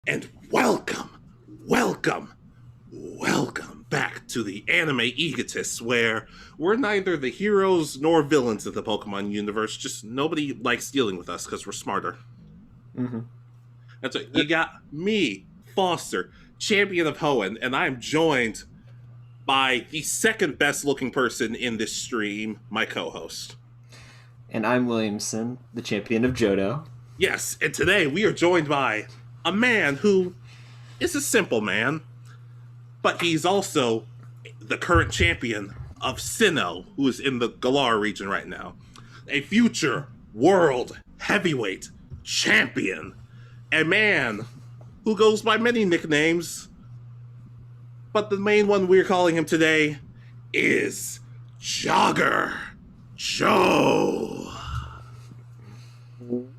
and welcome back to the Anime Egotists, where we're neither the heroes nor villains of the Pokemon universe, just nobody likes dealing with us because we're smarter. Mm-hmm. That's right. You got me, Foster, champion of Hoenn, and I'm joined by the second best looking person in this stream, my co-host. And I'm Williamson, the champion of Johto. Yes, and today we are joined by a man who is a simple man, but he's also the current champion of Sinnoh, who is in the Galar region right now. A future world heavyweight champion. A man who goes by many nicknames, but the main one we're calling him today is JoggerJoee.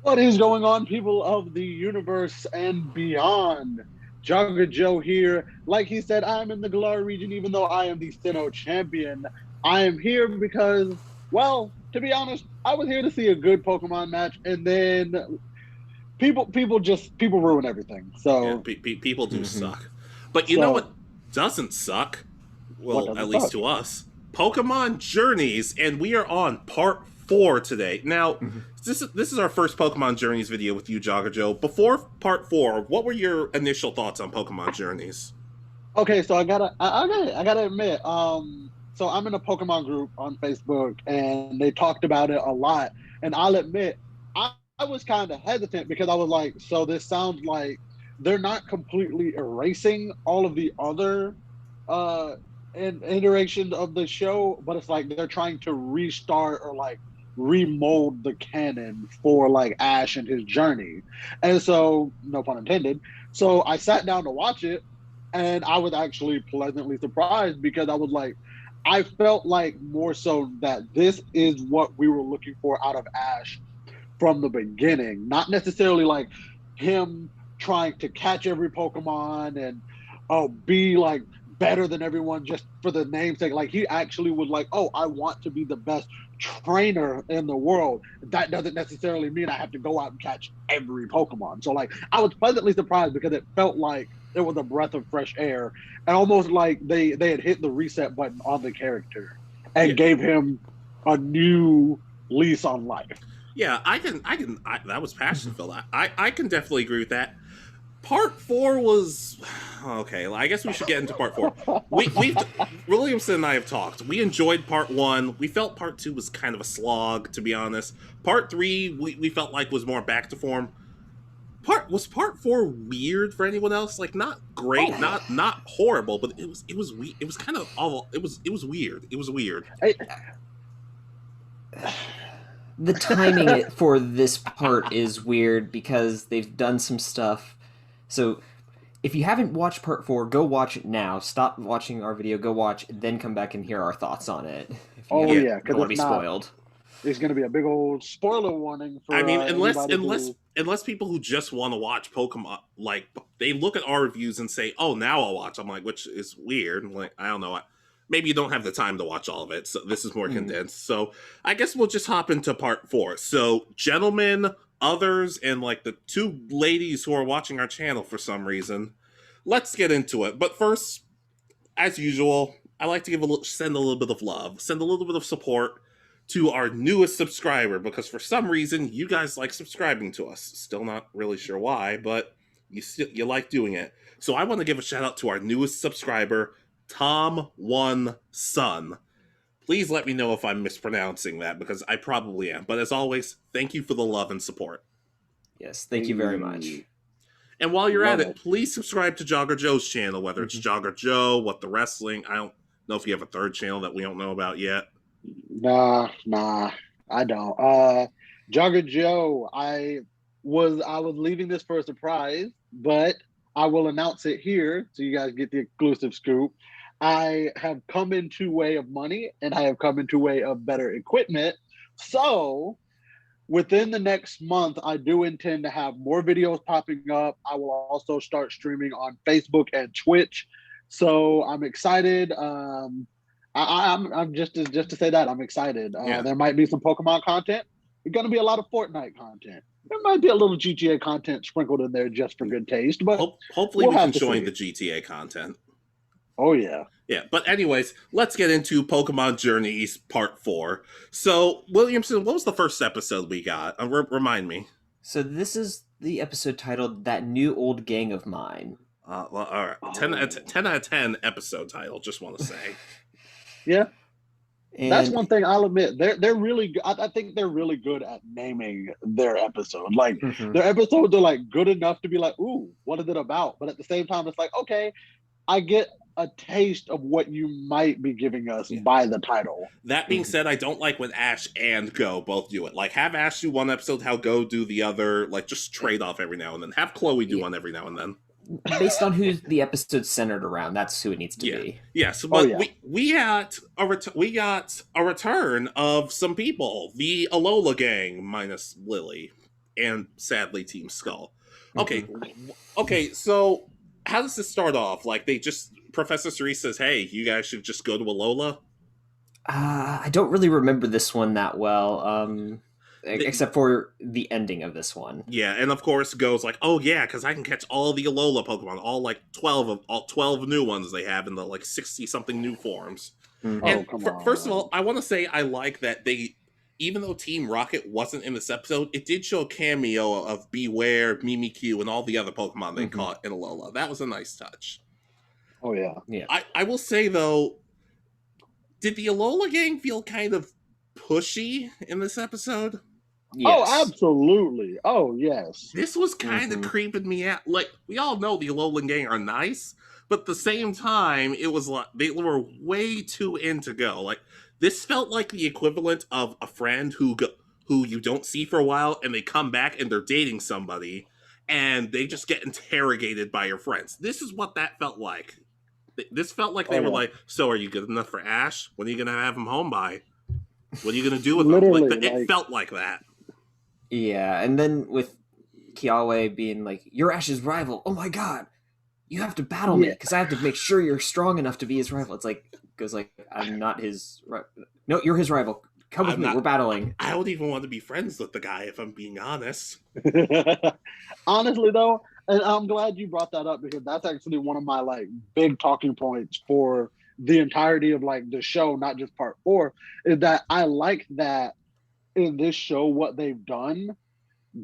What is going on, people of the universe and beyond? JoggerJoee here. Like he said, I'm in the Galar region, even though I am the Sinnoh champion. I am here because, well, to be honest, I was here to see a good Pokemon match, and then people ruin everything. So yeah, people do suck. But you know what doesn't suck? Well, at least to us. Pokemon Journeys, and we are on part 4 today. Now, this is our first Pokemon Journeys video with you, JoggerJoee. Before part 4, what were your initial thoughts on Pokemon Journeys? Okay, so I gotta admit, so I'm in a Pokemon group on Facebook, and they talked about it a lot. And I'll admit, I was kind of hesitant because I was like, so this sounds like they're not completely erasing all of the other iterations of the show, but it's like they're trying to restart or like remold the canon for like Ash and his journey. And so, no pun intended. So I sat down to watch it, and I was actually pleasantly surprised because I was like, I felt like more so that this is what we were looking for out of Ash from the beginning. Not necessarily like him trying to catch every Pokemon and be like better than everyone just for the namesake. Like he actually was like, oh, I want to be the best trainer in the world. That doesn't necessarily mean I have to go out and catch every Pokemon. So like I was pleasantly surprised because it felt like it was a breath of fresh air and almost like they had hit the reset button on the character and gave him a new lease on life. Yeah, I that was passion filled. I can definitely agree with that. Part 4 was okay. I guess we should get into part 4. We Williamson and I have talked. We enjoyed part 1. We felt part 2 was kind of a slog, to be honest. Part 3 we felt like was more back to form. Was part 4 weird for anyone else? Like not great, not horrible, but it was kind of all it was weird. It was weird. The timing for this part is weird because they've done some stuff. So if you haven't watched part 4, go watch it now. Stop watching our video, go watch, then come back and hear our thoughts on it. If you don't want to be spoiled. It's going to be a big old spoiler warning for. I mean, unless people who just want to watch Pokemon, like they look at our reviews and say, "Oh, now I'll watch." I'm like, which is weird. I'm like, I don't know. Maybe you don't have the time to watch all of it, so this is more condensed. So I guess we'll just hop into part 4. So, gentlemen, others, and like the 2 ladies who are watching our channel for some reason, let's get into it. But first, as usual, I like to send a little bit of love, send a little bit of support to our newest subscriber, because for some reason you guys like subscribing to us. Still not really sure why, but you like doing it. So I want to give a shout out to our newest subscriber, Tom One Sun. Please let me know if I'm mispronouncing that, because I probably am. But as always, thank you for the love and support. Yes, thank you very much. And while you're at it, please subscribe to JoggerJoe's channel, whether it's JoggerJoee, What the Wrestling. I don't know if you have a third channel that we don't know about yet. Nah, I don't. JoggerJoee, I was leaving this for a surprise, but I will announce it here so you guys get the exclusive scoop. I have come into way of money, and I have come into way of better equipment. So within the next month, I do intend to have more videos popping up. I will also start streaming on Facebook and Twitch. So I'm excited. I'm just to say that I'm excited. There might be some Pokemon content. It's going to be a lot of Fortnite content. There might be a little GTA content sprinkled in there just for good taste, but Hopefully we'll we have can to join see. the GTA content. Oh yeah. Yeah, but anyways, let's get into Pokemon Journeys Part 4. So, Williamson, what was the first episode we got? Remind me. So this is the episode titled "That New Old Gang of Mine." Well, all right. 10 out of 10 episode title, just want to say. Yeah. That's And one thing I'll admit. They're really good. I think they're really good at naming their episode. Like their episodes are like good enough to be like, ooh, what is it about? But at the same time, it's like, okay, I get a taste of what you might be giving us by the title. That being said, I don't like when Ash and Go both do it. Like, have Ash do one episode, how Go do the other. Like, just trade off every now and then. Have Chloe do one every now and then. based on who the episode's centered around, that's who it needs to be. Yeah, so, but we got a return of some people. The Alola gang minus Lily, and sadly Team Skull. Okay, okay. So how does this start off? Like Professor Cerise says, "Hey, you guys should just go to Alola." I don't really remember this one that well. Except for the ending of this one. Yeah, and of course Go's like, oh yeah, because I can catch all the Alola Pokemon, all 12 new ones they have in the 60-something new forms. And first of all, I want to say I like that even though Team Rocket wasn't in this episode, it did show a cameo of Beware, Mimikyu, and all the other Pokemon they caught in Alola. That was a nice touch. Oh yeah. I will say though, did the Alola gang feel kind of pushy in this episode? Yes. Oh, absolutely. Oh, yes. This was kind of creeping me out. Like, we all know the Alolan gang are nice, but at the same time, it was like they were way too into Go. Like, this felt like the equivalent of a friend who you don't see for a while, and they come back and they're dating somebody, and they just get interrogated by your friends. This is what that felt like. This felt like they were like, so are you good enough for Ash? When are you going to have him home by? What are you going to do with him? Like, it felt like that. Yeah, and then with Kiawe being like, "You're Ash's rival. Oh my god, you have to battle me because I have to make sure you're strong enough to be his rival." It's like Goes like, "I'm not his. No, you're his rival. Come with me. We're battling." I don't even want to be friends with the guy if I'm being honest. Honestly, though, and I'm glad you brought that up because that's actually one of my big talking points for the entirety of the show, not just part 4, is that I like that. In this show, what they've done,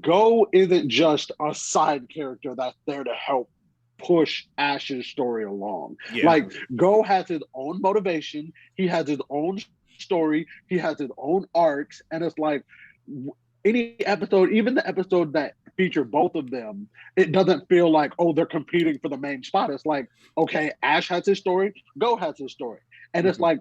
Go isn't just a side character that's there to help push Ash's story along. Go has his own motivation, he has his own story, he has his own arcs, and it's like any episode, even the episode that feature both of them, it doesn't feel like, oh, they're competing for the main spot. It's like, okay, Ash has his story, Go has his story, and it's like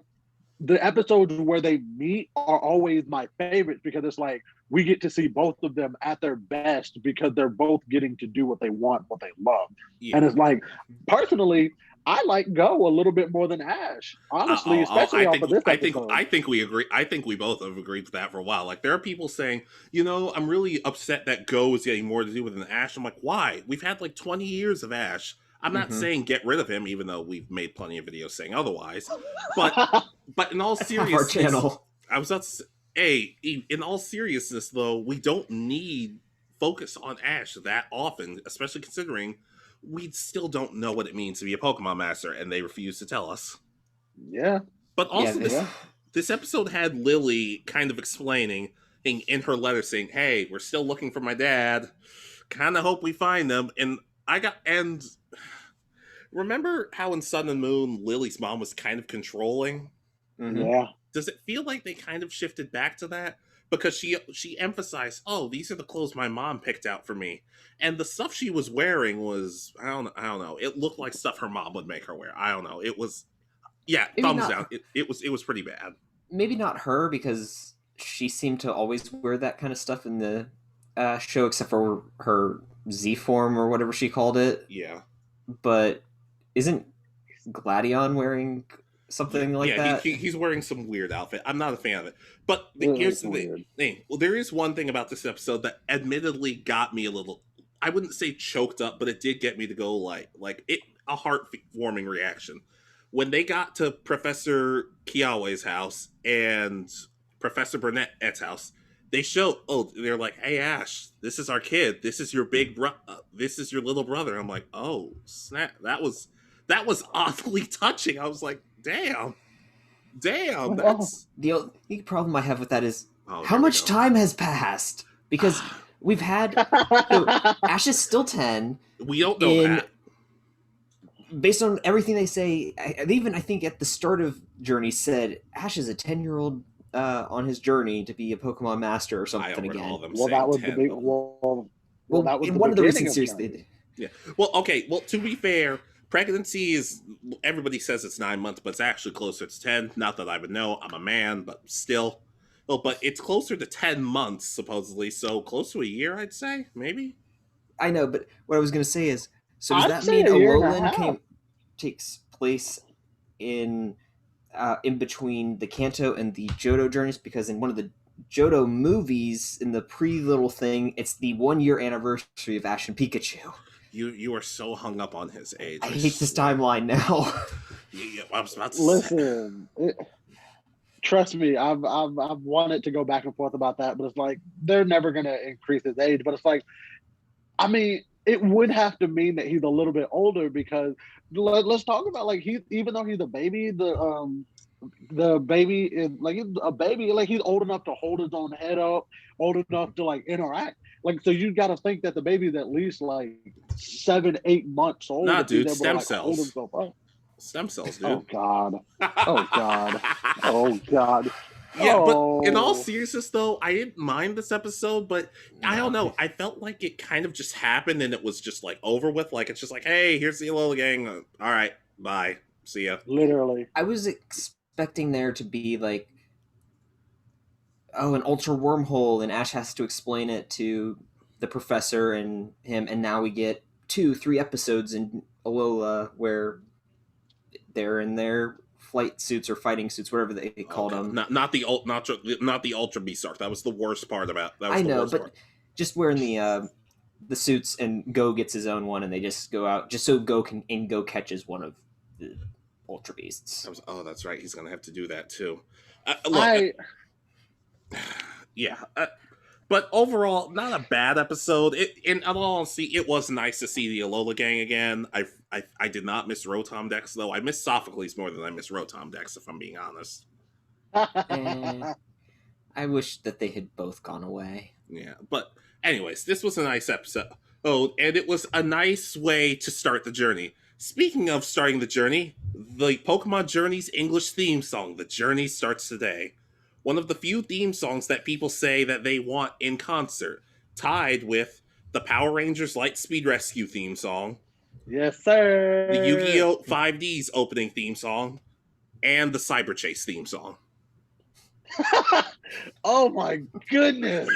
the episodes where they meet are always my favorites because it's like we get to see both of them at their best because they're both getting to do what they want, what they love. And it's like, personally, I like Go a little bit more than Ash, honestly, especially off of this episode. I think we agree. I think we both have agreed with that for a while. Like, there are people saying, I'm really upset that Go is getting more to do with an Ash. I'm like, why? We've had 20 years of Ash. I'm not saying get rid of him, even though we've made plenty of videos saying otherwise. But in all seriousness, our channel. I was about to say, in all seriousness, though, we don't need focus on Ash that often, especially considering we still don't know what it means to be a Pokemon Master, and they refuse to tell us. Yeah. But also, this episode had Lily kind of explaining in her letter saying, "Hey, we're still looking for my dad. Kind of hope we find them." And remember how in Sun and Moon, Lily's mom was kind of controlling? Yeah. Does it feel like they kind of shifted back to that? Because she emphasized, oh, these are the clothes my mom picked out for me. And the stuff she was wearing was, I don't know. It looked like stuff her mom would make her wear. I don't know. It was, thumbs down. It was pretty bad. Maybe not her, because she seemed to always wear that kind of stuff in the show, except for her Z form or whatever she called it. Yeah. But isn't Gladion wearing something like that? He's wearing some weird outfit. I'm not a fan of it. But here's the thing. Well, there is one thing about this episode that admittedly got me a little, I wouldn't say choked up, but it did get me to go a heart-warming reaction. When they got to Professor Kiawe's house and Professor Burnett's house, they show, oh, they're like, hey Ash, this is our kid, this is your this is your little brother. I'm like, oh snap, that was awfully touching. I was like, damn, Oh. that's The only problem I have with that is oh, how here we much go. time has passed, because we've had so Ash is still 10. We don't know that. Based on everything they say, I think at the start of Journey said Ash is a 10-year-old on his journey to be a Pokemon Master or something I don't again. recall them Well, saying that was 10. the big. Well, that was in the one of the beginning recent of series, Journey. Yeah. Well, okay. Well, to be fair, pregnancy is, everybody says it's 9 months, but it's actually closer to 10. Not that I would know. I'm a man, but still. Well, but it's closer to 10 months, supposedly. So close to a year, I'd say. Maybe. I know, but what I was going to say is, so does I'd that say mean a year and a Alolan half. takes place in between the Kanto and the Johto journeys? Because in one of the Johto movies, in the little thing, it's the 1-year anniversary of Ash and Pikachu. You are so hung up on his age. I hate this timeline now. Yeah, I was about to say. Listen, trust me, I've wanted to go back and forth about that, but it's like they're never gonna increase his age. But it's like, I mean, it would have to mean that he's a little bit older, because let's talk about, like, even though he's a baby, the baby is like, he's a baby, like he's old enough to hold his own head up, old enough to like interact. Like, so you got to think that the baby's at least like 7-8 months old. Nah, if he's dude, able stem to, like, hold cells. himself up. Stem cells, dude. Oh God. Oh God. Oh God. Yeah, Oh. but in all seriousness, though, I didn't mind this episode, but I don't know. I felt like it kind of just happened and it was just like over with. Like, it's just like, hey, here's the Alola gang. All right, bye. See ya. Literally. I was expecting there to be like, oh, an ultra wormhole, and Ash has to explain it to the professor and him, and now we get 2-3 episodes in Alola where they're in their flight suits or fighting suits, whatever they called them. Not the Ultra Beast arc. That was the worst part about. That was I know, worst but part. just wearing the suits, and Go gets his own one, and they just go out just so Go catches one of the Ultra Beasts. That's right. He's gonna have to do that too. Yeah. But overall, not a bad episode. In all honesty, it was nice to see the Alola gang again. I did not miss Rotom Dex, though. I miss Sophocles more than I miss Rotom Dex, if I'm being honest. I wish that they had both gone away. Yeah, but anyways, this was a nice episode. Oh, and it was a nice way to start the journey. Speaking of starting the journey, the Pokemon Journey's English theme song, The Journey Starts Today. One of the few theme songs that people say that they want in concert, tied with the Power Rangers Lightspeed Rescue theme song, yes, sir, the Yu-Gi-Oh! 5D's opening theme song, and the Cyber Chase theme song. Oh my goodness!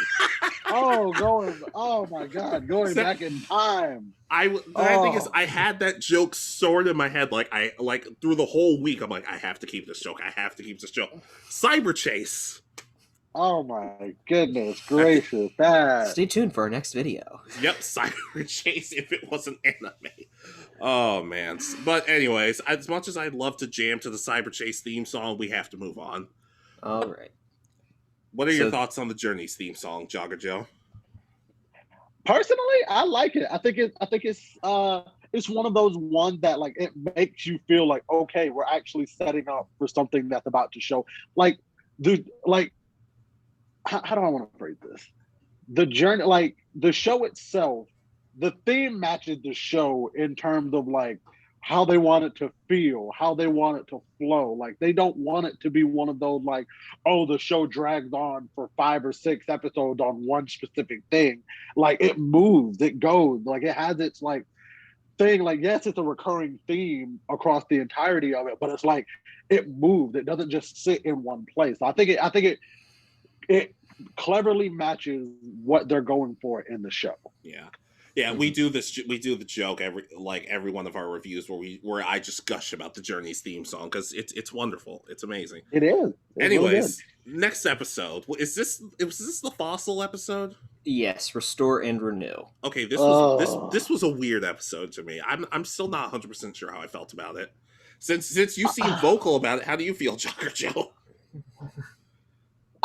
Oh my God! Going back in time. The thing is, I had that joke stored in my head, like through the whole week. I'm like, I have to keep this joke. I have to keep this joke. Cyber Chase. Oh my goodness gracious! Stay tuned for our next video. Yep, Cyber Chase. If it wasn't anime. Oh man. But anyways, as much as I'd love to jam to the Cyber Chase theme song, we have to move on. All right. What are your thoughts on the Journey's theme song, JoggerJoee? Personally, I like it. I think it's one of those ones that, like, it makes you feel like, okay, we're actually setting up for something that's about to show. Like, how do I want to phrase this? The journey, like the show itself, the theme matches the show in terms of like how they want it to feel, how they want it to flow. Like, they don't want it to be one of those, like, oh, the show drags on for 5 or 6 episodes on one specific thing. Like, it moves, it goes, like, it has its like thing. Like, yes, it's a recurring theme across the entirety of it, but it's like it moves. It doesn't just sit in one place. I think it cleverly matches what they're going for in the show. Yeah, we do this. We do the joke every one of our reviews where I just gush about the Journey's theme song because it's wonderful. It's amazing. It is. Anyways, next episode was this the fossil episode? Yes, restore and renew. Okay, this was a weird episode to me. I'm still not 100% sure how I felt about it. Since you seem vocal about it, how do you feel, JoggerJoee?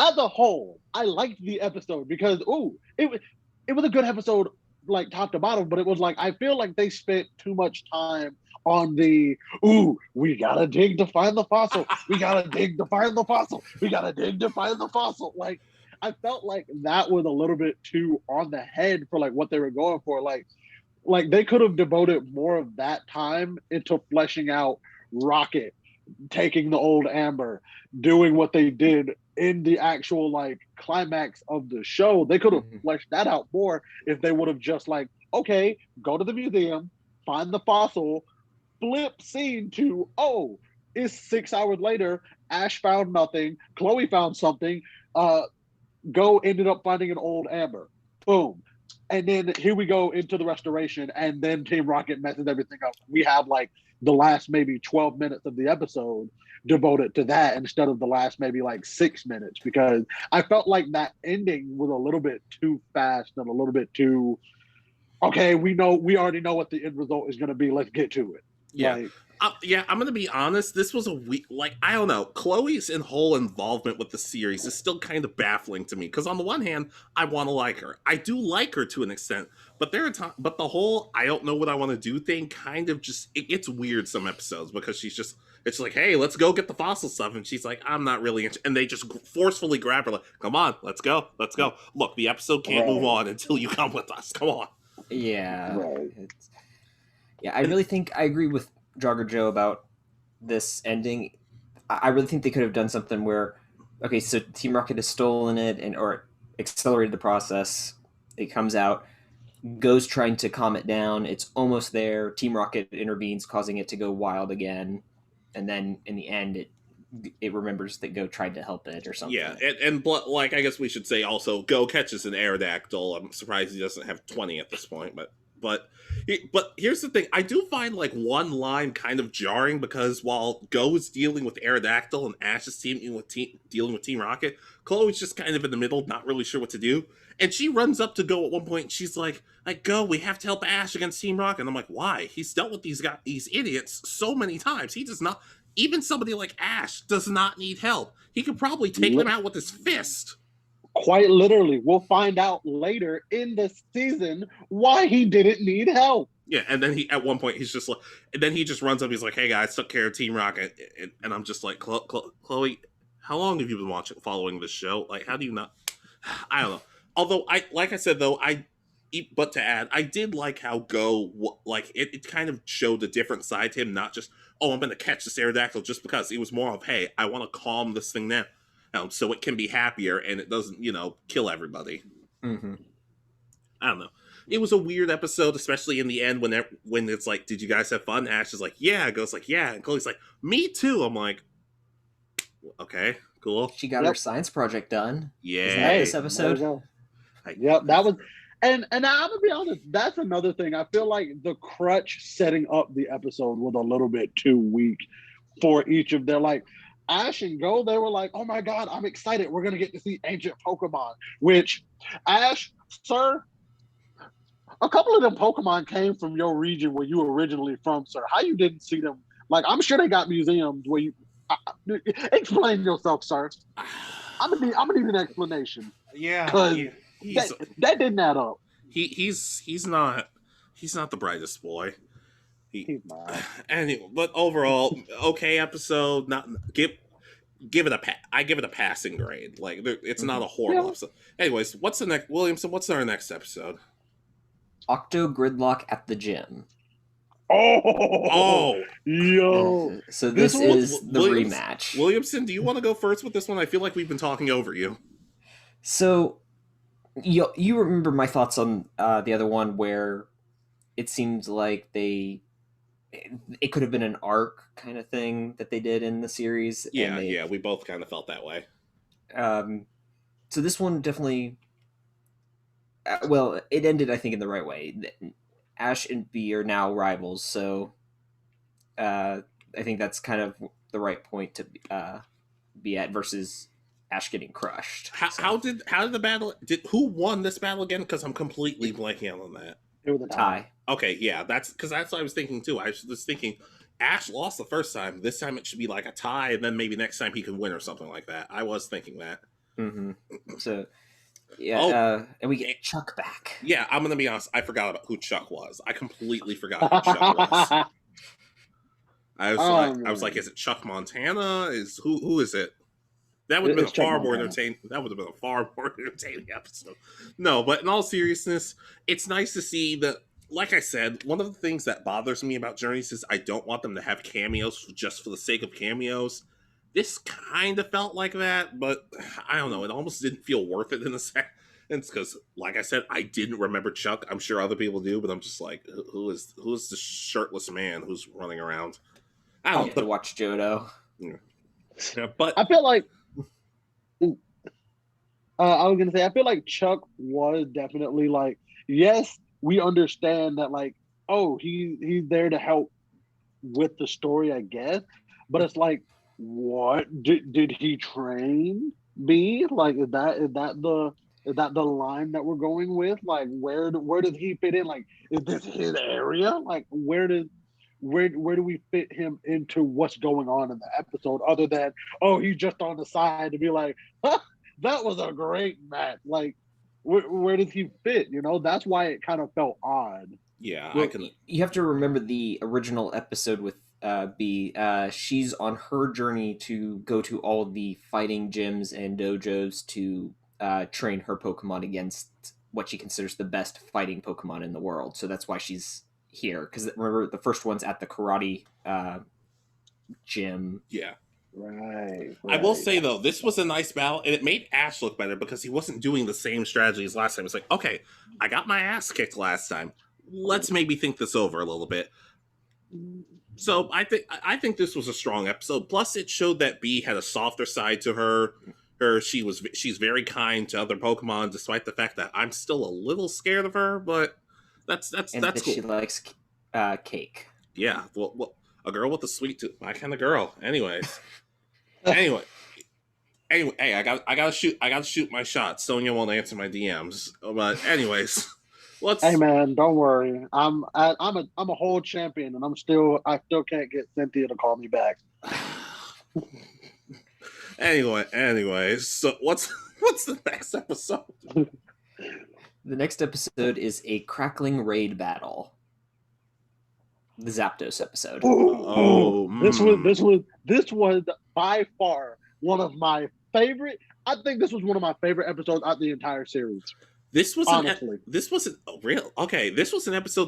as a whole, I liked the episode because it was a good episode, like top to bottom. But it was like I feel like they spent too much time on the we gotta dig to find the fossil. We gotta dig to find the fossil. We gotta dig to find the fossil. Like I felt like that was a little bit too on the head for like what they were going for. Like they could have devoted more of that time into fleshing out Rocket, taking the old Amber, doing what they did in the actual like climax of the show. They could have fleshed that out more if they would have just like, okay, go to the museum, find the fossil, flip scene to, oh, it's 6 hours later, Ash found nothing, Chloe found something, Go ended up finding an old Amber. Boom. And then here we go into the restoration, and then Team Rocket messes everything up. We have like the last maybe 12 minutes of the episode devoted to that instead of the last maybe like 6 minutes, because I felt like that ending was a little bit too fast and a little bit too, okay, we already know what the end result is going to be. Let's get to it. Yeah. Like, yeah, I'm gonna be honest. This was a week. Like, I don't know. Chloe's whole involvement with the series is still kind of baffling to me. Because on the one hand, I want to like her. I do like her to an extent. But but the whole "I don't know what I want to do" thing kind of just it gets weird some episodes, because it's like, hey, let's go get the fossil stuff, and she's like, I'm not really and they just forcefully grab her like, come on, let's go. Look, the episode can't move on until you come with us. Come on. Yeah. right. I really think I agree with JoggerJoee about this ending. I really think they could have done something where, okay, so Team Rocket has stolen it or accelerated the process. It comes out, goes trying to calm it down. It's almost there. Team Rocket intervenes, causing it to go wild again, and then in the end, it remembers that Go tried to help it or something. Yeah, and like I guess we should say also, Go catches an Aerodactyl. I'm surprised he doesn't have 20 at this point, but here's the thing. I do find like one line kind of jarring, because while Go is dealing with Aerodactyl and Ash is dealing with Team Rocket, Chloe's just kind of in the middle, not really sure what to do. And she runs up to Go at one point, and she's like, Go, we have to help Ash against Team Rocket. And I'm like, why? He's dealt with these idiots so many times. He does not. Even somebody like Ash does not need help. He could probably take them out with his fist. Quite literally. We'll find out later in the season why he didn't need help. Yeah, and then at one point, he's just like, and then he just runs up, he's like, hey guys, took care of Team Rocket. And I'm just like, Chloe, how long have you been following this show? Like, how do you not? I don't know. Although, like I said, though, but to add, I did like how Go, like, it kind of showed a different side to him, not just, oh, I'm going to catch this Aerodactyl just because. It was more of, hey, I want to calm this thing down, so it can be happier and it doesn't, kill everybody. Mm-hmm. I don't know. It was a weird episode, especially in the end when it's like, did you guys have fun? Ash is like, yeah. Goes like, yeah. And Chloe's like, me too. I'm like, okay, cool. She got her science project done. Yeah. Isn't that this episode? Yep, that was. And I'm gonna be honest, that's another thing. I feel like the crutch setting up the episode was a little bit too weak for each of their, like, Ash and Go, they were like, oh my god, I'm excited. We're gonna get to see ancient Pokemon. Which, Ash, sir, a couple of them Pokemon came from your region where you were originally from, sir. How you didn't see them? Like, I'm sure they got museums where you explain yourself, sir. I'm gonna need an explanation. Yeah, that didn't add up. He's not the brightest boy. He's not. Anyway, but overall, okay episode. Not give it I give it a passing grade. Like, it's not a horrible episode. Anyways, what's the next, Williamson? What's our next episode? Octo Gridlock at the gym. Oh, yo! So this is the rematch. Williamson, do you want to go first with this one? I feel like we've been talking over you. So, you remember my thoughts on the other one, where it seems like it could have been an arc kind of thing that they did in the series. Yeah, we both kind of felt that way. So this one definitely, well, it ended, I think, in the right way. Ash and B are now rivals, so I think that's kind of the right point to be at, versus Ash getting crushed. How did the battle? Who won this battle again? Because I'm completely blanking on that. It was a tie. Okay, yeah, that's what I was thinking too. I was thinking Ash lost the first time. This time it should be like a tie, and then maybe next time he can win or something like that. I was thinking that. Mm-hmm. So, yeah, and we get Chuck back. Yeah, I'm gonna be honest. I forgot about who Chuck was. I completely forgot who Chuck was. I was like, is it Chuck Montana? Who is it? That would have been a far more entertaining. That would have been a far more entertaining episode. No, but in all seriousness, it's nice to see that. Like I said, one of the things that bothers me about Journeys is I don't want them to have cameos just for the sake of cameos. This kind of felt like that, but I don't know. It almost didn't feel worth it in a sense because, like I said, I didn't remember Chuck. I'm sure other people do, but I'm just like, who is this shirtless man who's running around? I don't have to watch Jodo. Yeah, but I feel like I was gonna say I feel like Chuck was definitely like, yes, we understand that, like, oh, he's there to help with the story, I guess, but it's like, what did he train B? Like, is that the line that we're going with? Like, where does he fit in? Like, is this his area? Like, where do we fit him into what's going on in the episode, other than, oh, he's just on the side to be like, huh, that was a great match. Like, where does he fit? You know, that's why it kind of felt odd. Yeah, well, you have to remember the original episode with B. She's on her journey to go to all the fighting gyms and dojos to train her Pokemon against what she considers the best fighting Pokemon in the world. So that's why she's here. Because remember, the first one's at the karate gym. Yeah. Right. I will say, though, this was a nice battle, and it made Ash look better because he wasn't doing the same strategies last time. It's like, okay, I got my ass kicked last time. Let's maybe think this over a little bit. So I think this was a strong episode. Plus, it showed that Bee had a softer side to her. She's very kind to other Pokemon, despite the fact that I'm still a little scared of her. But that's cool. She likes cake. Yeah, well, a girl with a sweet tooth, my kind of girl. Anyways, anyway, hey, I gotta shoot my shot. Sonya won't answer my DMs, but anyways. Hey man, don't worry. I'm a whole champion, and I still can't get Cynthia to call me back. Anyway, so what's the next episode? The next episode is a crackling raid battle. The Zapdos episode. This was by far one of my favorite. I think this was one of my favorite episodes out of the entire series. This was an episode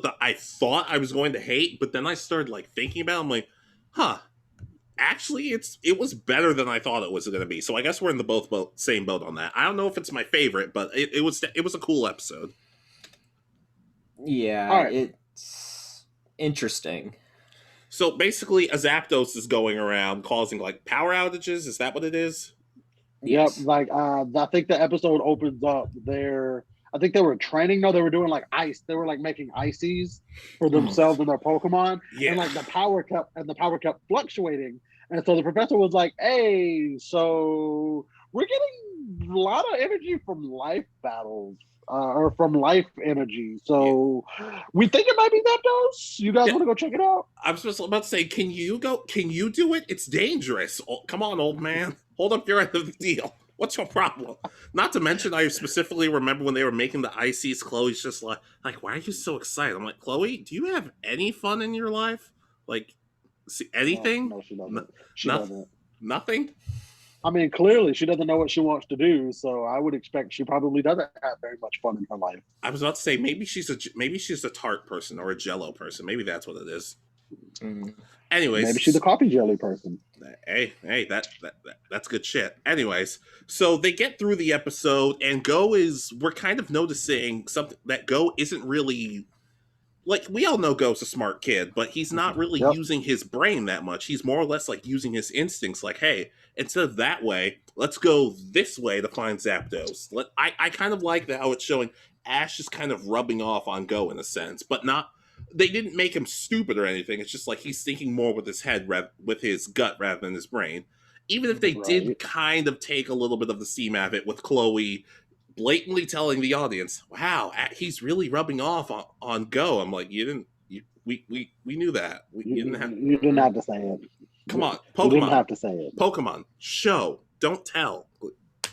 that I thought I was going to hate, but then I started like thinking about it. I'm like, huh, actually it was better than I thought it was going to be. So I guess we're in the same boat on that. I don't know if it's my favorite, but it was a cool episode. Yeah, right. It's interesting. So basically, a Zapdos is going around causing like power outages. Is that what it is? Yes. Yep. Like I think the episode opens up there. I think they were training. No, they were doing like ice. They were like making ices for themselves and their Pokemon. Yeah. And like the power kept fluctuating. And so the professor was like, "Hey, so we're getting a lot of energy from life battles, or from life energy. So we think it might be Zapdos. You guys want to go check it out?" I was just about to say, can you go? Can you do it? It's dangerous. Oh, come on, old man. Hold up your end of the deal. What's your problem? Not to mention, I specifically remember when they were making the ices, Chloe's just like, why are you so excited? I'm like, Chloe, do you have any fun in your life? Like, see, anything? No, she doesn't. She doesn't. Nothing? I mean, clearly she doesn't know what she wants to do, so I would expect she probably doesn't have very much fun in her life. I was about to say, maybe she's a tart person or a Jello person. Maybe that's what it is. Anyways, maybe she's a coffee jelly person. Hey, that's good shit. Anyways, so they get through the episode, and we're kind of noticing something that Go isn't really, like, we all know Go's a smart kid, but he's not really using his brain that much. He's more or less like using his instincts. Like, hey, instead of that way, let's go this way to find Zapdos. I kind of like how it's showing Ash is kind of rubbing off on Go in a sense, but not. They didn't make him stupid or anything. It's just like he's thinking more with his head, with his gut rather than his brain. Even if they did kind of take a little bit of the steam out of it with Chloe blatantly telling the audience, "Wow, he's really rubbing off on Go." I'm like, we knew that. You didn't have to say it. Come on, Pokemon. You didn't have to say it. Pokemon, show, don't tell.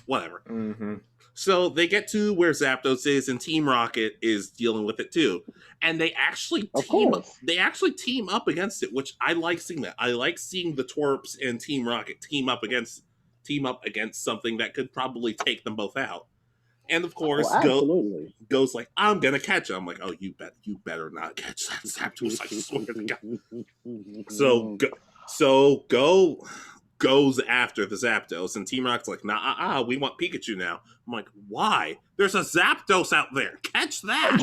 whatever. Mm-hmm. So they get to where Zapdos is, and Team Rocket is dealing with it too. And they actually Of team course. up against it, which I like seeing that. I like seeing the Twerps and Team Rocket team up against something that could probably take them both out. And of course, absolutely. Go's like, I'm gonna catch it. I'm like, oh, you better not catch that Zapdos. I swear to God. So Go goes after the Zapdos, and Team Rocket's like, nah, we want Pikachu now. I'm like, why? There's a Zapdos out there. Catch that.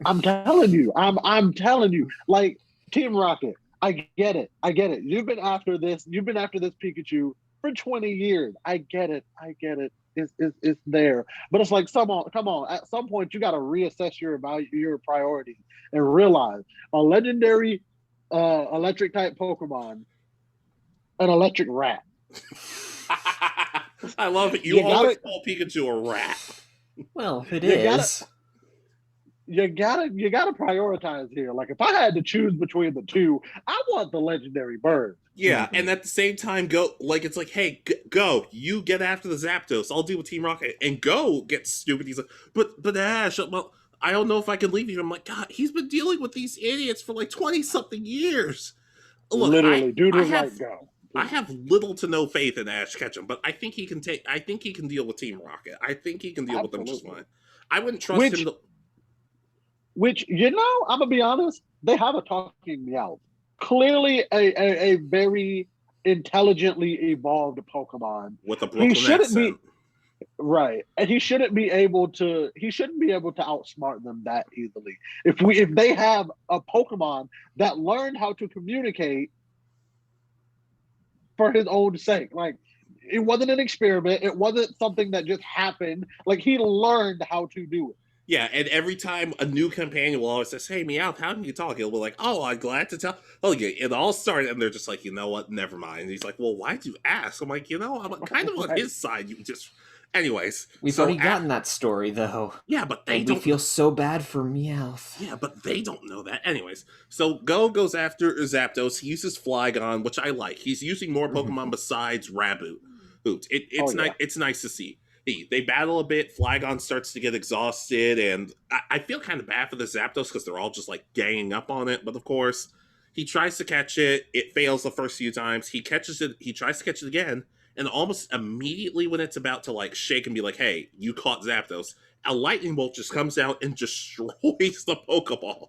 I'm telling you. I'm telling you. Like, Team Rocket, I get it. You've been after this Pikachu for 20 years. I get it. It's there. But it's like, come on. At some point, you got to reassess your priorities and realize a legendary electric type Pokemon, an electric rat. I love it. You always call Pikachu a rat. Well, it is. You gotta prioritize here. Like, if I had to choose between the two, I want the legendary bird. Yeah, and at the same time, Go, like, it's like, hey, Go, you get after the Zapdos. I'll deal with Team Rocket. And Go gets stupid. He's like, but Ash, well, I don't know if I can leave you. I'm like, God, he's been dealing with these idiots for like 20-something years. Look, literally, dude was like, Go. I have little to no faith in Ash Ketchum, but I think he can deal with Team Rocket. I think he can deal with them just fine. I wouldn't trust him to... Which, I'm gonna be honest, they have a talking Meowth. Clearly a very intelligently evolved Pokemon. With a Brooklyn accent. Right. And he shouldn't be able to outsmart them that easily. If they have a Pokemon that learned how to communicate for his own sake. Like, it wasn't an experiment. It wasn't something that just happened. Like, he learned how to do it. Yeah, and every time a new companion will always say, hey, Meowth, how can you talk? He'll be like, oh, I'm glad to tell. Oh, yeah, it all started, and they're just like, you know what, never mind. And he's like, well, why'd you ask? I'm like, I'm kind of on his side. You just... Anyways. We've already gotten that story, though. Yeah, but we feel so bad for Meowth. Yeah, but they don't know that. Anyways, so Go goes after Zapdos. He uses Flygon, which I like. He's using more Pokemon besides Raboot. It's nice to see. They battle a bit. Flygon starts to get exhausted, and I feel kind of bad for the Zapdos because they're all just like ganging up on it. But of course, he tries to catch it. It fails the first few times. He catches it. He tries to catch it again, and almost immediately when it's about to like shake and be like, "Hey, you caught Zapdos," a lightning bolt just comes out and destroys the Pokeball.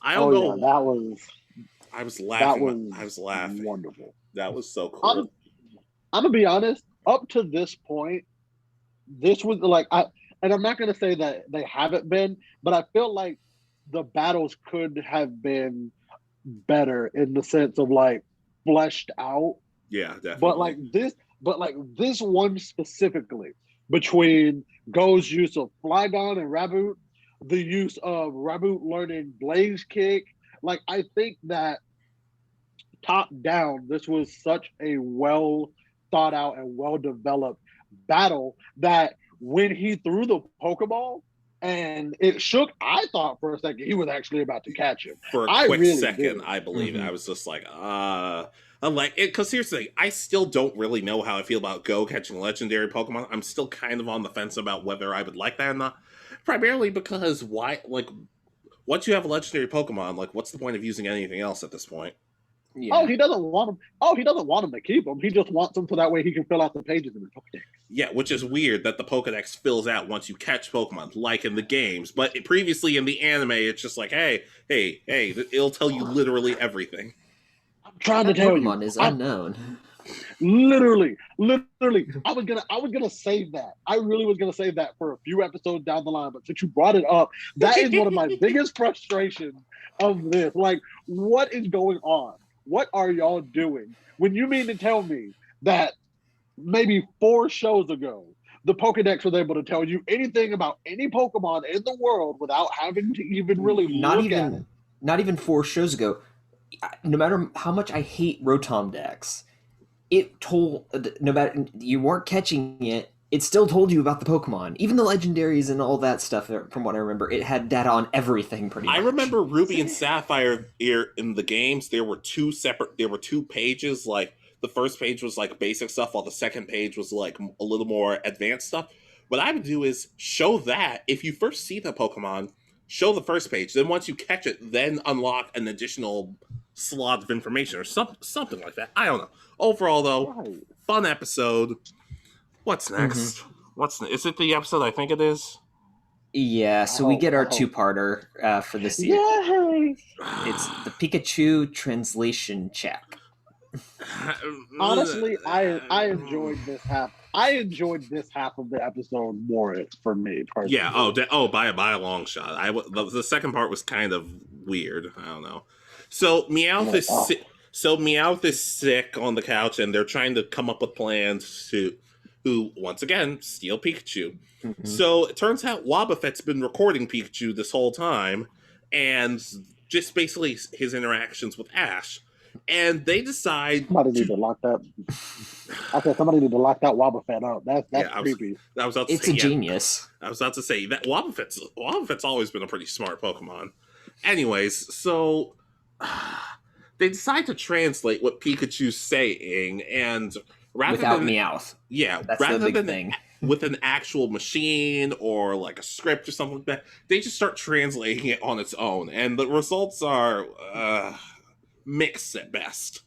I don't know. Yeah, that was. I was laughing. I was laughing. Wonderful. That was so cool. I'm gonna be honest. Up to this point, this was like and I'm not gonna say that they haven't been, but I feel like the battles could have been better in the sense of like fleshed out. Yeah, definitely. But like this one specifically, between Go's use of Flygon and Raboot, the use of Raboot learning Blaze Kick, like I think that top down, this was such a well thought out and well developed battle that when he threw the Pokeball and it shook, I thought for a second he was actually about to catch him. For a quick second, I believe it. I was just like, I'm like, because here's the thing, I still don't really know how I feel about Go catching legendary Pokemon. I'm still kind of on the fence about whether I would like that or not. Primarily because once you have a legendary Pokemon, like, what's the point of using anything else at this point? Yeah. Oh, he doesn't want him to keep him. He just wants him so that way he can fill out the pages in the Pokedex. Yeah, which is weird that the Pokedex fills out once you catch Pokemon, like in the games. But previously in the anime, it's just like, hey, it'll tell you literally everything. I'm trying to tell you, Pokemon is unknown. Literally, I was gonna save that. I really was gonna save that for a few episodes down the line. But since you brought it up, that is one of my biggest frustrations of this. Like, what is going on? What are y'all doing? When you mean to tell me that maybe 4 shows ago, the Pokedex was able to tell you anything about any Pokemon in the world without having to even really look at it? Not even 4 shows ago. No matter how much I hate Rotom-Dex, it told, no matter, you weren't catching it, it still told you about the Pokemon. Even the Legendaries and all that stuff, from what I remember, it had data on everything pretty much. I remember Ruby and Sapphire in the games, there were 2 pages, like, the first page was like basic stuff, while the second page was like a little more advanced stuff. What I would do is show that if you first see the Pokemon, show the first page. Then once you catch it, then unlock an additional slot of information or something like that. I don't know. Overall, though, fun episode. What's next? Is it the episode I think it is? Yeah, so we get our two-parter for this year. Yay! It's the Pikachu translation check. Honestly, I enjoyed this half. I enjoyed this half of the episode more for me personally. Yeah. By a long shot. The second part was kind of weird. I don't know. So Meowth is sick on the couch, and they're trying to come up with plans to, once again, steal Pikachu. Mm-hmm. So it turns out Wobbuffet's been recording Pikachu this whole time, and just basically his interactions with Ash. And they decide somebody need to lock that. I said somebody need to lock that Wobbuffet up. That's creepy. It's a genius. I was about to say that Wobbuffet's always been a pretty smart Pokemon. Anyways, so they decide to translate what Pikachu's saying, and without Meowth. Yeah, that's rather the big than thing. With an actual machine or like a script or something like that, they just start translating it on its own, and the results are mixed at best.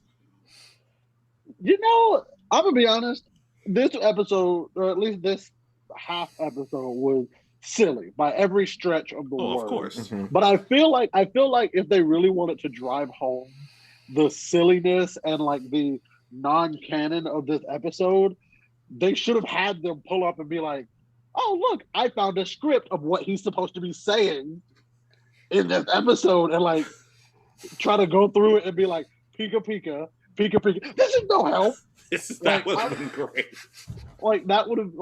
You know, I'm gonna be honest. This episode, or at least this half episode, was silly by every stretch of the word. Of course. Mm-hmm. But I feel like if they really wanted to drive home the silliness and like the non-canon of this episode, they should have had them pull up and be like, "Oh, look, I found a script of what he's supposed to be saying in this episode," and like try to go through it and be like, "Pika Pika, Pika Pika." This is no help. That would have been great. Like that would have,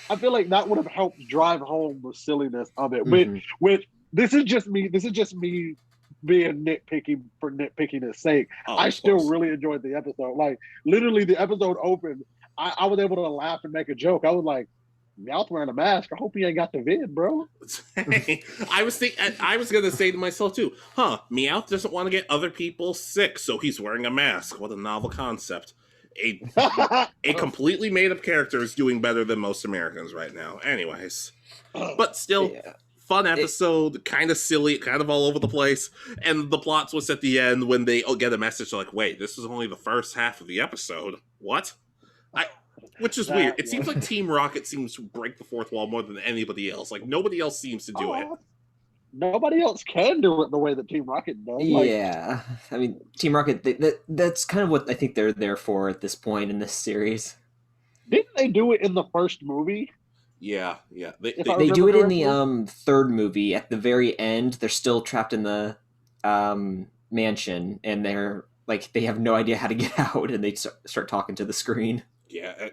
I feel like that would have helped drive home the silliness of it. Mm-hmm. Which this is just me being nitpicky for nitpicking sake. I still really enjoyed the episode. Like literally, the episode opened. I was able to laugh and make a joke. I was like, Meowth wearing a mask. I hope he ain't got the vid, bro. I was gonna say to myself too, Meowth doesn't want to get other people sick, so he's wearing a mask. What a novel concept. A completely made up character is doing better than most Americans right now. Anyways. But still, fun episode, kind of silly, kind of all over the place. And the plot twist at the end when they get a message like, wait, this is only the first half of the episode. What? Which is weird. It seems like Team Rocket seems to break the fourth wall more than anybody else. Like, nobody else seems to do it. Nobody else can do it the way that Team Rocket does. Yeah. I mean, Team Rocket, that's kind of what I think they're there for at this point in this series. Didn't they do it in the first movie? Yeah. They do it in the third movie. At the very end, they're still trapped in the mansion, and they're like, they have no idea how to get out, and they start talking to the screen. Yeah,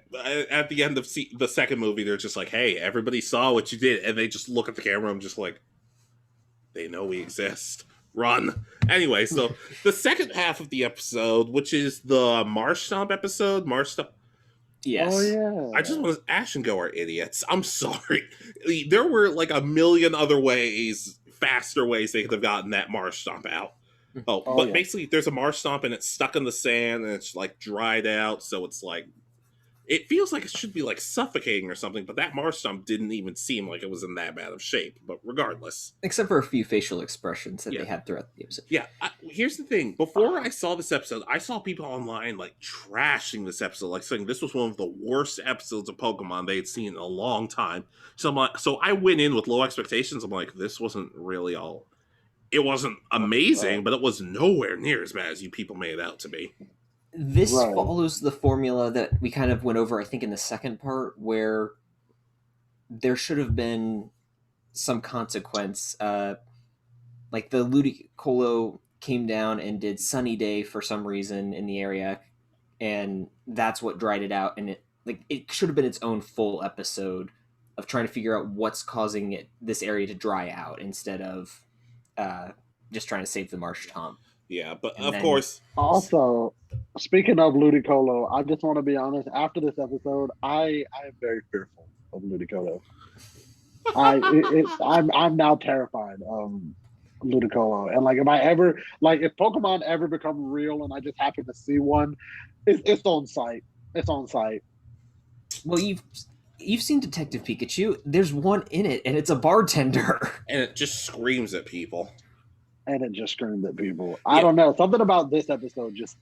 at the end of the second movie, they're just like, hey, everybody saw what you did, and they just look at the camera and just like, they know we exist. Run. Anyway, so the second half of the episode, which is the Marsh Stomp episode, Yes. Oh, yeah. I just want to Ash and Go are idiots. I'm sorry. There were like a million other ways, faster ways they could have gotten that Marsh Stomp out. But basically there's a Marsh Stomp and it's stuck in the sand and it's like dried out, so it's like, it feels like it should be like suffocating or something, but that Marsh Stomp didn't even seem like it was in that bad of shape. But regardless. Except for a few facial expressions that they had throughout the episode. Yeah, here's the thing. Before I saw this episode, I saw people online like trashing this episode, like saying this was one of the worst episodes of Pokemon they had seen in a long time. So I went in with low expectations. I'm like, this wasn't really all... It wasn't amazing, but it was nowhere near as bad as you people made it out to be. This follows the formula that we kind of went over, I think, in the second part, where there should have been some consequence. Like the Ludicolo came down and did Sunny Day for some reason in the area, and that's what dried it out. And it should have been its own full episode of trying to figure out what's causing this area to dry out instead of just trying to save the Marsh Stomp. Yeah, but of course. Also, speaking of Ludicolo, I just want to be honest. After this episode, I am very fearful of Ludicolo. I'm now terrified. Ludicolo. And like, if Pokemon ever become real and I just happen to see one, it's on site. It's on site. Well, you've seen Detective Pikachu. There's one in it, and it's a bartender. And it just screams at people. And it just screamed at people. I don't know. Something about this episode just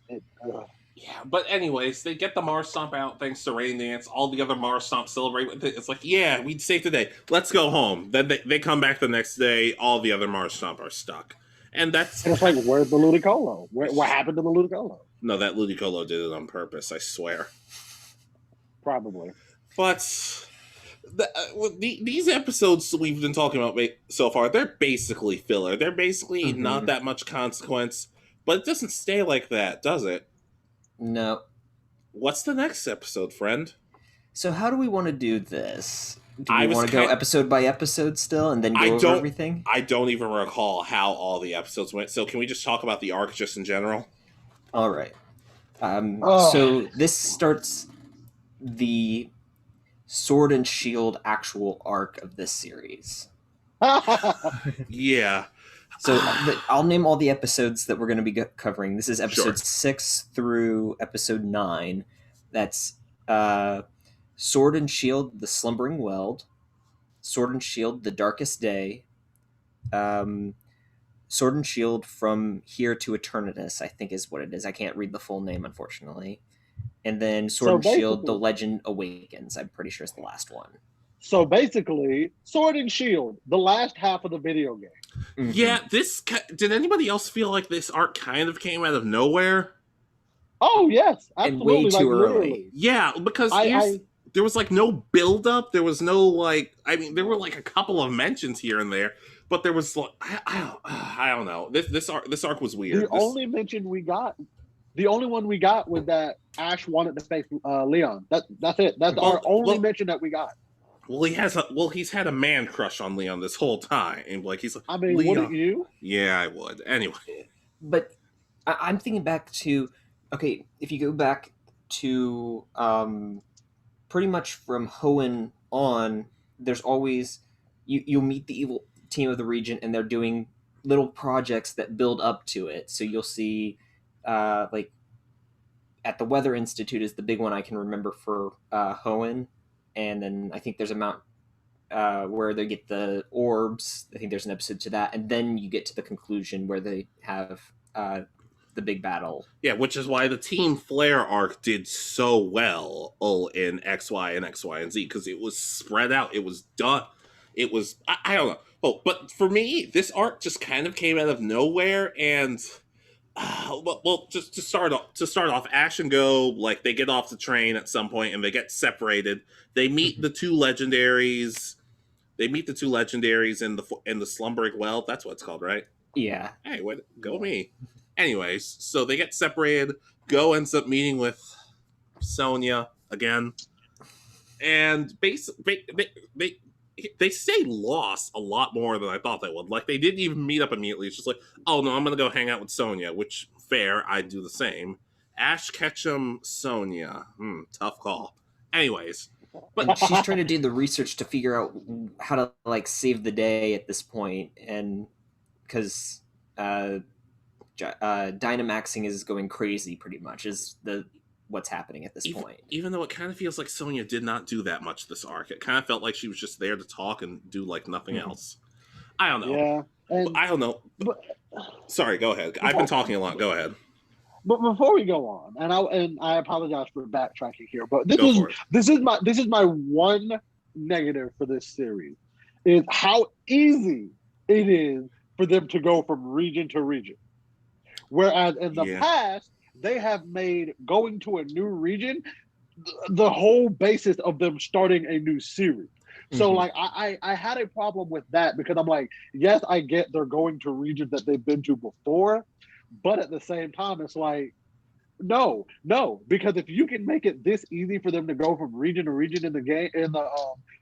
Yeah, but anyways, they get the Mars Stomp out thanks to Rain Dance. All the other Mars Stomp celebrate with it. It's like, yeah, we saved the day. Let's go home. Then they come back the next day. All the other Mars Stomp are stuck. And it's like, where's the Ludicolo? What happened to the Ludicolo? No, that Ludicolo did it on purpose, I swear. Probably. But these episodes we've been talking about so far, they're basically filler. They're basically not that much consequence. But it doesn't stay like that, does it? No. What's the next episode, friend? So how do we want to do this? Do we want to go episode by episode still and then go over everything? I don't even recall how all the episodes went. So can we just talk about the arc just in general? All right. So this starts the Sword and Shield actual arc of this series. Yeah. So I'll name all the episodes that we're going to be covering. This is episode 6 through episode 9. That's Sword and Shield, The Slumbering Weld, Sword and Shield, The Darkest Day, Sword and Shield, From Here to Eternatus, I think is what it is. I can't read the full name, unfortunately. And then Sword and Shield, The Legend Awakens. I'm pretty sure it's the last one. So basically, Sword and Shield, the last half of the video game. Mm-hmm. Yeah, did anybody else feel like this arc kind of came out of nowhere? Oh, yes, absolutely. And way too early. Literally. Yeah, because there was like no build-up. There was no there were like a couple of mentions here and there, but there was like, I don't know. This arc was weird. The only one we got was that Ash wanted to face Leon. That's it. That's our only mention that we got. Well, he's had a man crush on Leon this whole time. And he's like, I mean, Leon. Wouldn't you? Yeah, I would. Anyway. But I'm thinking back to, okay, if you go back to pretty much from Hoenn on, there's always, you'll meet the evil team of the region and they're doing little projects that build up to it. So you'll see, at the Weather Institute is the big one I can remember for Hoenn. And then I think there's a mount where they get the orbs. I think there's an episode to that. And then you get to the conclusion where they have the big battle. Yeah, which is why the Team Flare arc did so well in XY and XY and Z, because it was spread out. It was done. It was, I don't know. Oh, but for me, this arc just kind of came out of nowhere. And just to start off, Ash and Go, they get off the train at some point and they get separated. They meet the two legendaries. They meet the two legendaries in the Slumbering Well. That's what it's called, right? Yeah. Hey, go me. Anyways, so they get separated. Go ends up meeting with Sonya again, and basically they stay lost a lot more than I thought they would. They didn't even meet up immediately. It's just oh no, I'm gonna go hang out with Sonya, which fair, I'd do the same. Ash Ketchum, Sonya, tough call. Anyways, but she's trying to do the research to figure out how to save the day at this point, and because Dynamaxing is going crazy pretty much is what's happening at this point. Even though it kind of feels like Sonya did not do that much this arc. It kind of felt like she was just there to talk and do nothing else. I don't know. Yeah. I don't know. Sorry, go ahead. I've been talking a lot. Go ahead. But before we go on, and I apologize for backtracking here, but this is my one negative for this series is how easy it is for them to go from region to region. Whereas in the past, they have made going to a new region the whole basis of them starting a new series. So I had a problem with that because I'm like, yes, I get they're going to regions that they've been to before, but at the same time, it's like, no, because if you can make it this easy for them to go from region to region in the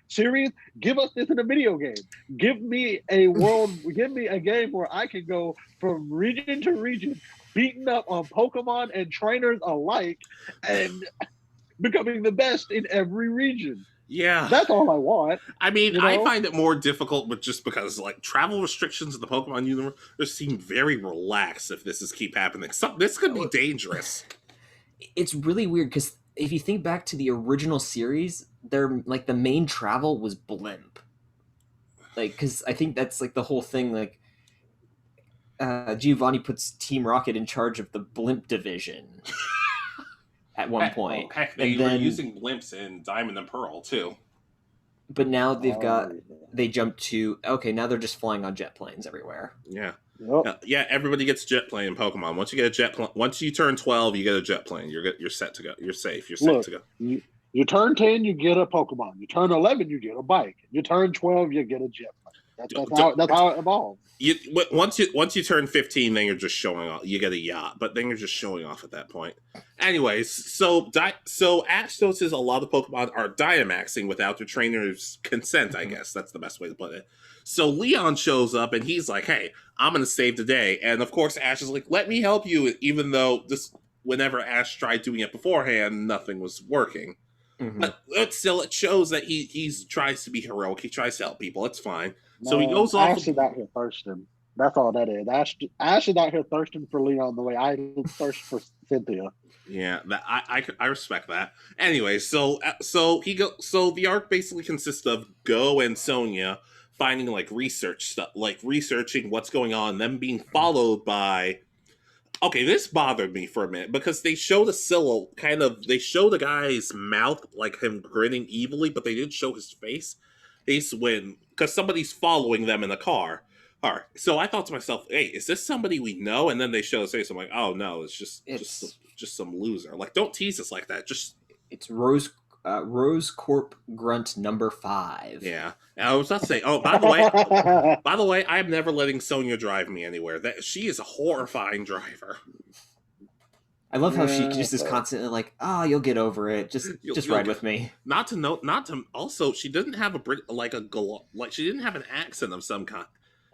series, give us this in a video game. Give me a game where I can go from region to region, beating up on Pokemon and trainers alike, and becoming the best in every region. Yeah. That's all I want. I mean, You I know? find it more difficult, but just because like travel restrictions in the Pokemon universe just seem very relaxed if this is keep happening. This could be dangerous. It's really weird because if you think back to the original series, their like the main travel was blimp. Like, because I think that's like the whole thing. Like, Giovanni puts Team Rocket in charge of the blimp division at one point, Heck, they and were then using blimps in Diamond and Pearl too. but now Oh, they jumped to okay, now they're just flying on jet planes everywhere. Yeah. yep. Yeah, everybody gets jet plane in Pokemon. Once you get a jet plane, once you turn 12, you get a jet plane. You're set to go. You're safe. You're safe Look, to go. you turn 10, you get a Pokemon. You turn 11, you get a bike. You turn 12, you get a jet plane. That's how it evolves. Once you turn 15, then you're just showing off. You get a yacht, but then you're just showing off at that point. Anyways, so Ash notices a lot of Pokemon are Dynamaxing without their trainer's consent. I guess that's the best way to put it. So Leon shows up and he's like, "Hey, I'm gonna save the day." And of course, Ash is like, "Let me help you," even though whenever Ash tried doing it beforehand, nothing was working. Mm-hmm. But still, it shows that he tries to be heroic. He tries to help people. It's fine. So he Man, goes off. Ash is out here thirsting. That's all that is. Ash is out here thirsting for Leon the way I thirst for Cynthia. Yeah, that I respect that. Anyway, so the arc basically consists of Go and Sonia finding like research stuff, like researching what's going on, them being followed by. Okay, this bothered me for a minute because they showed they showed the guy's mouth like him grinning evilly, but they didn't show his face. Because somebody's following them in a car. All right, so I thought to myself, "Hey, is this somebody we know?" And then they show his face. I'm like, "Oh no, it's just some loser." Like, don't tease us like that. It's Rose Corp Grunt number 5. Yeah. And I was about to say, oh, by the way, I'm never letting Sonia drive me anywhere. That she is a horrifying driver. I love how she just is constantly like, "Oh, you'll get over it. Just ride with me." Also, she doesn't have she didn't have an accent of some kind.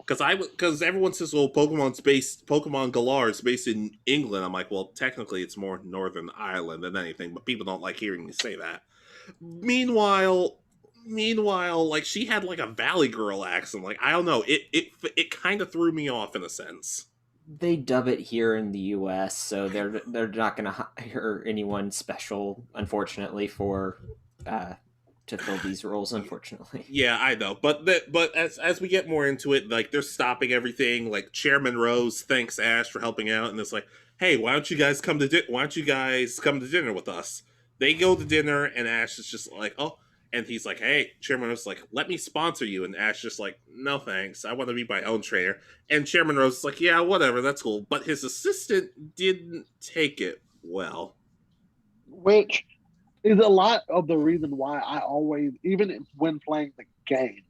Because everyone says, well, Pokemon Galar is based in England. I'm like, well, technically it's more Northern Ireland than anything, but people don't like hearing me say that. Meanwhile, like she had like a Valley Girl accent. Like, I don't know, it kind of threw me off in a sense. They dub it here in the U.S., so they're not going to hire anyone special, unfortunately, for to fill these roles. Unfortunately, yeah, I know, but as we get more into it, like they're stopping everything. Like Chairman Rose thanks Ash for helping out, and it's like, hey, why don't you guys come to dinner with us? They go to dinner, and Ash is just like, oh. And he's like, hey, Chairman Rose is like, let me sponsor you. And Ash just like, no thanks. I want to be my own trainer. And Chairman Rose is like, yeah, whatever, that's cool. But his assistant didn't take it well. Which is a lot of the reason why I always, even when playing the game,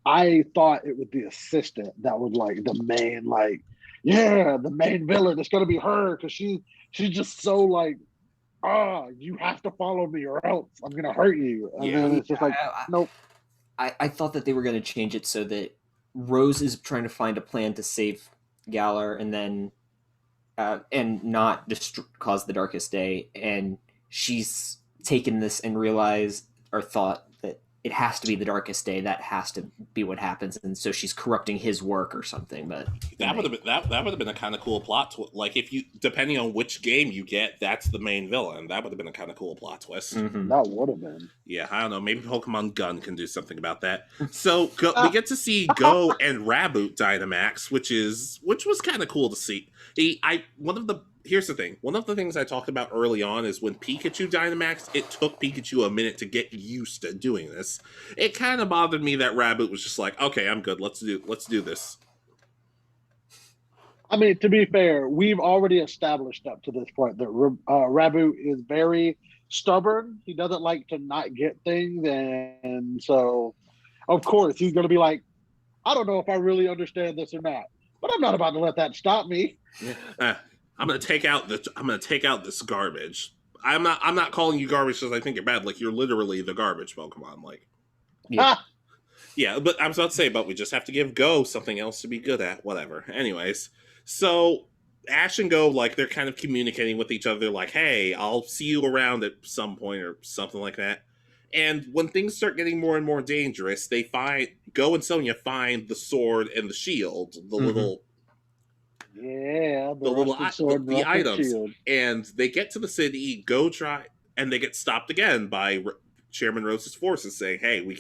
I thought it was the assistant that was like the main, like, yeah, the main villain. It's going to be her because she's just so like, you have to follow me or else I'm gonna hurt you. And then it's just like, nope. I thought that they were gonna change it so that Rose is trying to find a plan to save Galar and then and not cause the darkest day, and she's taken this and realized or thought that it has to be the darkest day. That has to be what happens, and so she's corrupting his work or something. But that would have been a kind of cool plot twist. Like if you, depending on which game you get, that's the main villain. That would have been a kind of cool plot twist. Mm-hmm. That would have been. Yeah, I don't know. Maybe Pokemon Gun can do something about that. So we get to see Go and Raboot Dynamax, which was kind of cool to see. Here's the thing. One of the things I talked about early on is when Pikachu Dynamax, it took Pikachu a minute to get used to doing this. It kind of bothered me that Raboot was just like, okay, I'm good. Let's do this. I mean, to be fair, we've already established up to this point that Raboot is very stubborn. He doesn't like to not get things. And so, of course, he's going to be like, I don't know if I really understand this or not, but I'm not about to let that stop me. I'm gonna take out this garbage. I'm not calling you garbage because I think you're bad. Like you're literally the garbage Pokemon. Like, yeah. But I was about to say, but we just have to give Go something else to be good at. Whatever. Anyways, so Ash and Go, like they're kind of communicating with each other. Like, hey, I'll see you around at some point or something like that. And when things start getting more and more dangerous, they Go and Sonya find the sword and the shield, Yeah, the the little rusted sword, the rusted items, shield. and they get to the city, go try, and they get stopped again by Chairman Rose's forces saying, "Hey, we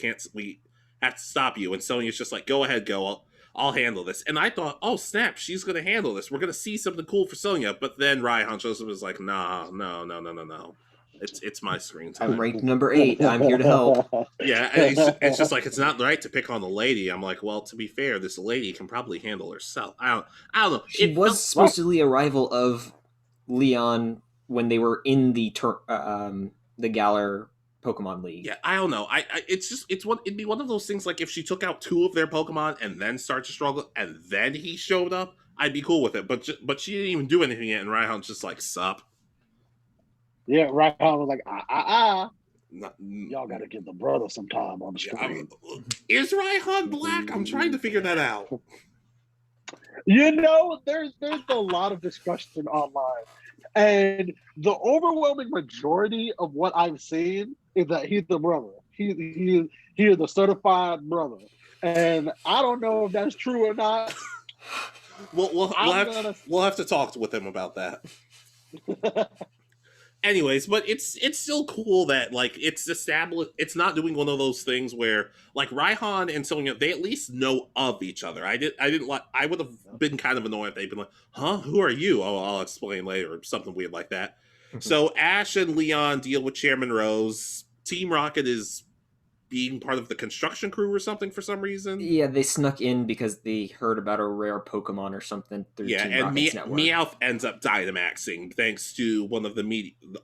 have to stop you." And Sonya's just like, "Go ahead, go. I'll handle this." And I thought, "Oh snap, she's gonna handle this. We're gonna see something cool for Sonya." But then Raihan shows up and is like, "Nah, no. It's my screen time. I'm ranked number 8. I'm here to help. Yeah, it's just like it's not right to pick on the lady. I'm like, well, to be fair, this lady can probably handle herself. I don't know. She was supposedly a rival of Leon when they were in the Galar Pokemon League. Yeah, I don't know. It'd be one of those things like if she took out 2 of their Pokemon and then started to struggle and then he showed up, I'd be cool with it. But she didn't even do anything yet, and Raihan's just like, sup. Yeah, Raihan was like, y'all got to give the brother some time on the screen. Is Raihan black? I'm trying to figure that out. You know, there's a lot of discussion online, and the overwhelming majority of what I've seen is that he's the brother. He is the certified brother, and I don't know if that's true or not. We'll have to talk with him about that. Anyways, but it's still cool that like it's established. It's not doing one of those things where like Raihan and Sonya, they at least know of each other. I would have been kind of annoyed if they'd been like, "Huh, who are you?" Oh, I'll explain later, or something weird like that. So Ash and Leon deal with Chairman Rose. Team Rocket is being part of the construction crew or something for some reason. Yeah, they snuck in because they heard about a rare Pokemon or something through Team Rocket's network. Meowth ends up Dynamaxing thanks to one of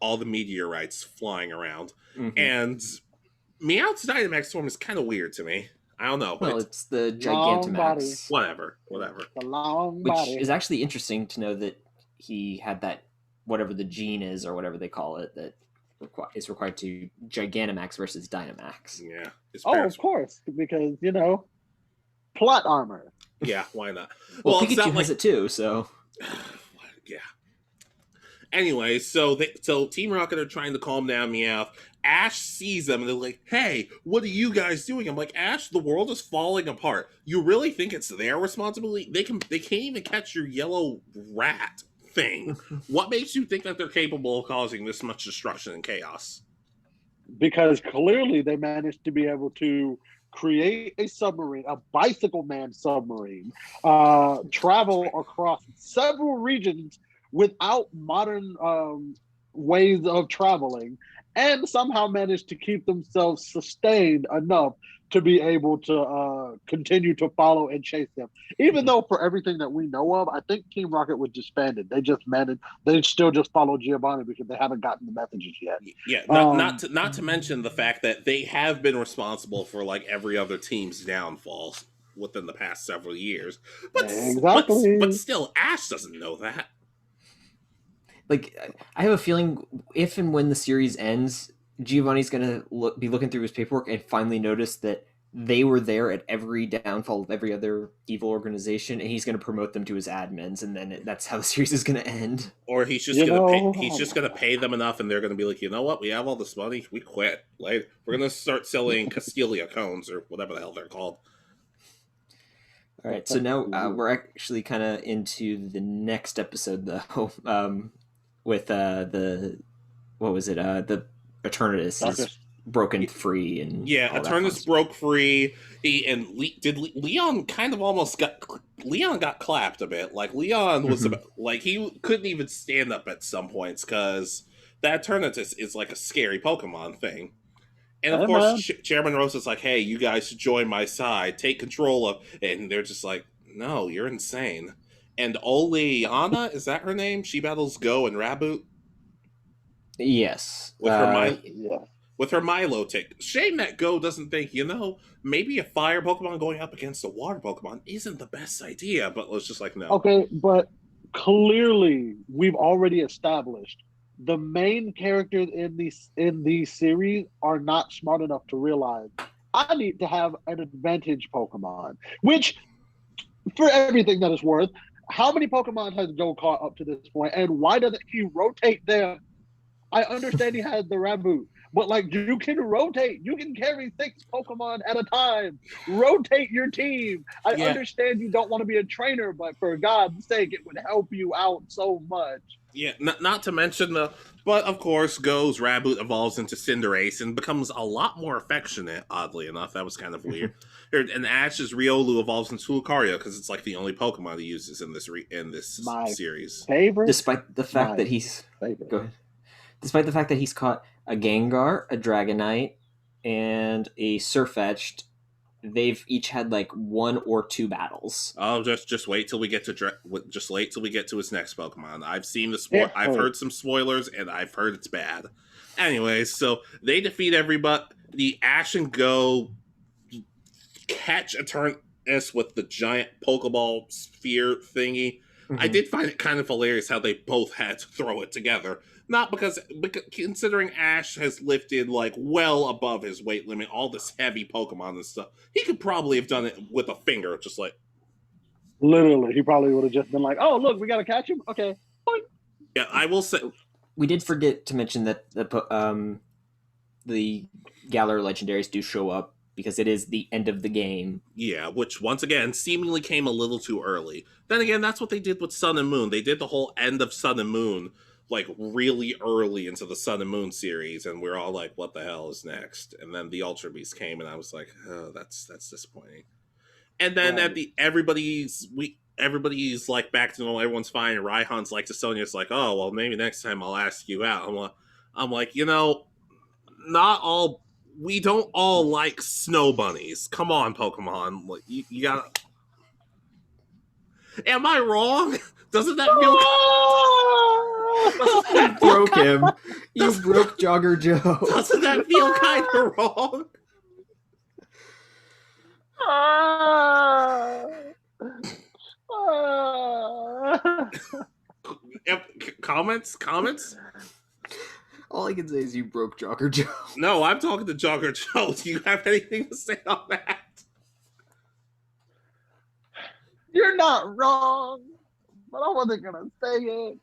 all the meteorites flying around. Mm-hmm. And Meowth's Dynamax form is kind of weird to me. I don't know. Well, it's the Gigantamax. Whatever. The long body. Which is actually interesting to know that he had that, whatever the gene is or whatever they call it, that is required to Gigantamax versus Dynamax. Yeah. Of course, because, plot armor. Yeah, why not? Well Pikachu has it too, so... Yeah. Anyway, so Team Rocket are trying to calm down Meowth. Ash sees them and they're like, "Hey, what are you guys doing?" I'm like, "Ash, the world is falling apart. You really think it's their responsibility? They can't even catch your yellow rat thing. What makes you think that they're capable of causing this much destruction and chaos?" Because clearly they managed to be able to create a submarine, a Bicycle Man submarine, travel across several regions without modern ways of traveling, and somehow managed to keep themselves sustained enough to be able to continue to follow and chase them. Even though for everything that we know of, I think Team Rocket was disbanded. They still just follow Giovanni because they haven't gotten the messages yet. Yeah, not to mention the fact that they have been responsible for like every other team's downfall within the past several years. But still, Ash doesn't know that. Like, I have a feeling if and when the series ends, Giovanni's going to be looking through his paperwork and finally notice that they were there at every downfall of every other evil organization, and he's going to promote them to his admins, and then that's how the series is going to end. Or he's just going to pay them enough, and they're going to be like, "You know what? We have all this money. We quit. Like, we're going to start selling Castelia cones or whatever the hell they're called." All right, so now we're actually kind of into the next episode, though, with the Eternatus is broken free, and Eternatus broke free. Leon kind of almost got clapped a bit. Like Leon was like he couldn't even stand up at some points because that Eternatus is like a scary Pokemon thing. And of course, Chairman Rose is like, "Hey, you guys should join my side, take control of," and they're just like, "No, you're insane." And Oleana, is that her name? She battles Go and Raboot. Yes. With her Milo tick. Shame that Go doesn't think, maybe a fire Pokemon going up against a water Pokemon isn't the best idea, but it's just like, no. Okay, but clearly we've already established the main characters in these series are not smart enough to realize I need to have an advantage Pokemon, which for everything that it's worth, how many Pokemon has Go caught up to this point, and why doesn't he rotate them? I understand he has the Raboot, But like you can rotate. You can carry 6 Pokemon at a time. Rotate your team. I Yeah. understand you don't want to be a trainer, but for God's sake, it would help you out so much. Yeah, not to mention but of course, Go's Raboot evolves into Cinderace and becomes a lot more affectionate, oddly enough. That was kind of weird. And Ash's Riolu evolves into Lucario because it's like the only Pokemon he uses in this series. Favorite? Despite the fact that he's... favorite. Go ahead. Despite the fact that he's caught a Gengar, a Dragonite, and a Sirfetch'd, they've each had like 1 or 2 battles. Oh, just wait till we get to his next Pokemon. I've seen I've heard some spoilers, and I've heard it's bad. Anyways, so they defeat everybody. The Ash and Go catch Eternatus with the giant Pokeball sphere thingy. Mm-hmm. I did find it kind of hilarious how they both had to throw it together. Not because considering Ash has lifted like well above his weight limit, all this heavy Pokemon and stuff, he could probably have done it with a finger, just like. Literally, he probably would have just been like, "Oh, look, we gotta catch him." Okay. Yeah, I will say. We did forget to mention that the Galar Legendaries do show up because it is the end of the game. Yeah, which once again seemingly came a little too early. Then again, that's what they did with Sun and Moon. They did the whole end of Sun and Moon like really early into the Sun and Moon series, and we're all like, what the hell is next? And then the Ultra Beast came, and I was like, oh, that's disappointing. And then at the everybody's like back to normal, everyone's fine, and Raihan's like to Sonia's like, oh well, maybe next time I'll ask you out. I'm like, we don't all like snow bunnies. Come on, Pokemon. Like you gotta. Am I wrong? Doesn't that feel? You broke him. You broke JoggerJoee. Doesn't that feel kind of wrong? Comments? All I can say is you broke JoggerJoee. No, I'm talking to JoggerJoee. Do you have anything to say on that? You're not wrong, but I wasn't gonna say it.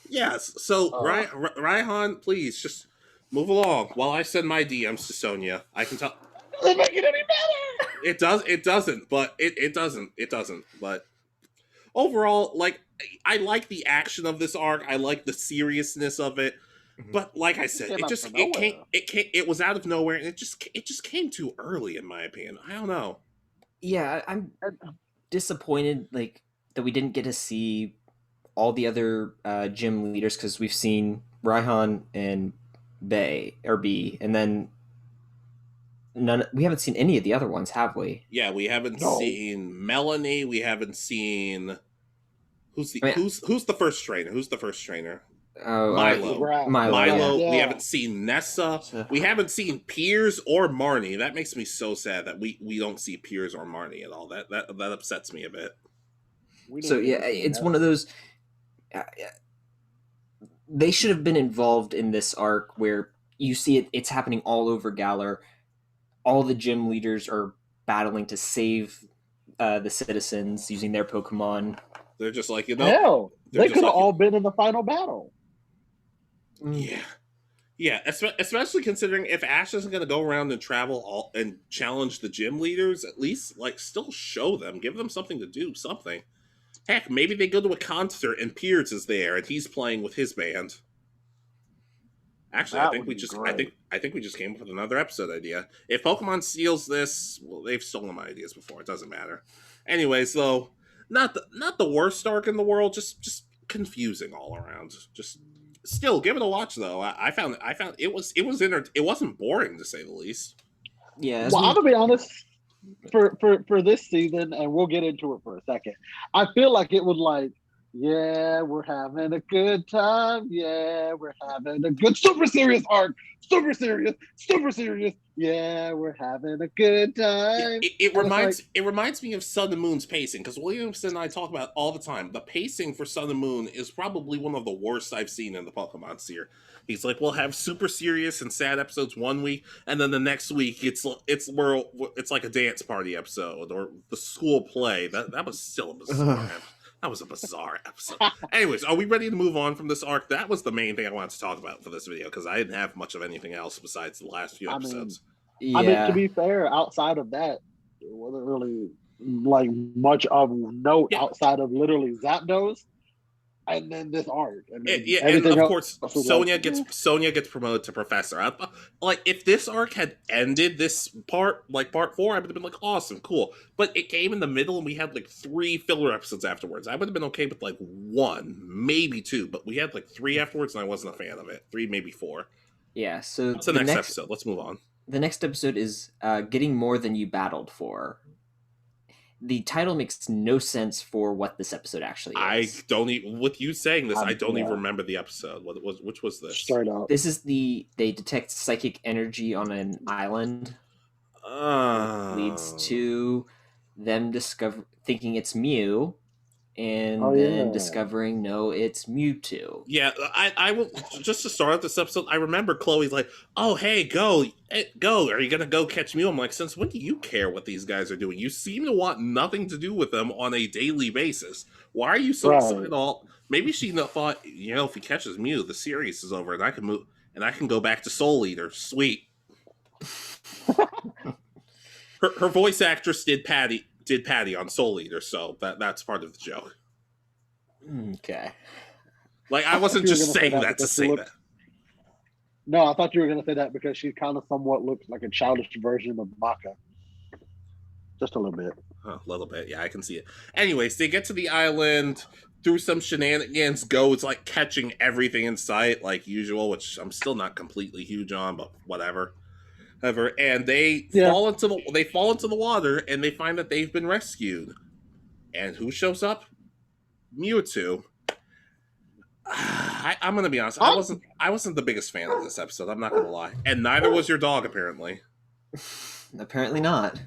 Yes. So, Raihan, please just move along while I send my DMs to Sonia. I can tell. Doesn't make it any better. It does. It doesn't. But it doesn't. It doesn't. But overall, like, I like the action of this arc. I like the seriousness of it. Mm-hmm. But like I said, it was out of nowhere, and it just came too early, in my opinion. I don't know. Yeah, I'm disappointed like that we didn't get to see all the other gym leaders, because we've seen Raihan and B, and then we haven't seen any of the other ones, have we? Yeah, we haven't seen Melanie. We haven't seen who's the first trainer? Oh, Milo. Milo. Yeah. We haven't seen Nessa. We haven't seen Piers or Marnie. That makes me so sad that we don't see Piers or Marnie at all. That upsets me a bit. So yeah, it's one of those. They should have been involved in this arc where you see it's happening all over Galar. All the gym leaders are battling to save the citizens using their Pokemon. They're just like, hell, they could have all been in the final battle. Yeah, especially considering if Ash isn't going to go around and travel and challenge the gym leaders, at least like still show them, give them something to do, something. Heck, maybe they go to a concert and Piers is there and he's playing with his band. Actually, I think we just came up with another episode idea. If Pokemon steals this, well, they've stolen my ideas before. It doesn't matter. Anyways, though, not the worst arc in the world, just confusing all around. Just still give it a watch though. I found it wasn't boring to say the least. Yeah. Well, I'm gonna be honest. For this season, and we'll get into it for a second, I feel like it was like, yeah, we're having a good time. Yeah, we're having a good super serious arc. Super serious. Yeah, we're having a good time. It reminds me of Sun and Moon's pacing, because Williamson and I talk about it all the time. The pacing for Sun and Moon is probably one of the worst I've seen in the Pokemon series. He's like, we'll have super serious and sad episodes one week, and then the next week it's like a dance party episode or the school play. That was still bizarre. That was a bizarre episode. Anyways, are we ready to move on from this arc? That was the main thing I wanted to talk about for this video, because I didn't have much of anything else besides the last few episodes. I mean, to be fair, outside of that, it wasn't really like much of note outside of literally Zapdos. And then this arc, and of course, Sonia gets promoted to professor. Like, if this arc had ended this part, like part 4, I would have been like, awesome, cool. But it came in the middle, and we had like 3 filler episodes afterwards. I would have been okay with like 1, maybe 2, but we had like 3 afterwards, and I wasn't a fan of it. 3, maybe 4. Yeah. So what's the next episode? Let's move on. The next episode is Getting More Than You Battled For. The title makes no sense for what this episode actually is. I don't even, with you saying this, I don't even remember the episode. Which was this? Straight up. This is they detect psychic energy on an island. Leads to them thinking it's Mew, and then discovering no, it's Mewtwo. Yeah, I will, just to start off this episode, I remember Chloe's like, oh, hey, go, are you gonna go catch Mew? I'm like, since when do you care what these guys are doing? You seem to want nothing to do with them on a daily basis. Why are you so excited? Maybe she thought, if he catches Mew, the series is over, and I can move, and I can go back to Soul Eater. Sweet. her voice actress did Patty on Soul Eater, so that's part of the joke. Okay. Like, I wasn't just saying that to say that. No, I thought you were going to say that because she kind of somewhat looks like a childish version of Maka. Just a little bit. A little bit, yeah, I can see it. Anyways, they get to the island. Through some shenanigans, Go is like catching everything in sight, like usual, which I'm still not completely huge on, but whatever. And they fall into the water, and they find that they've been rescued. And who shows up? Mewtwo. I'm gonna be honest. I wasn't the biggest fan of this episode. I'm not gonna lie, and neither was your dog, apparently. Apparently not.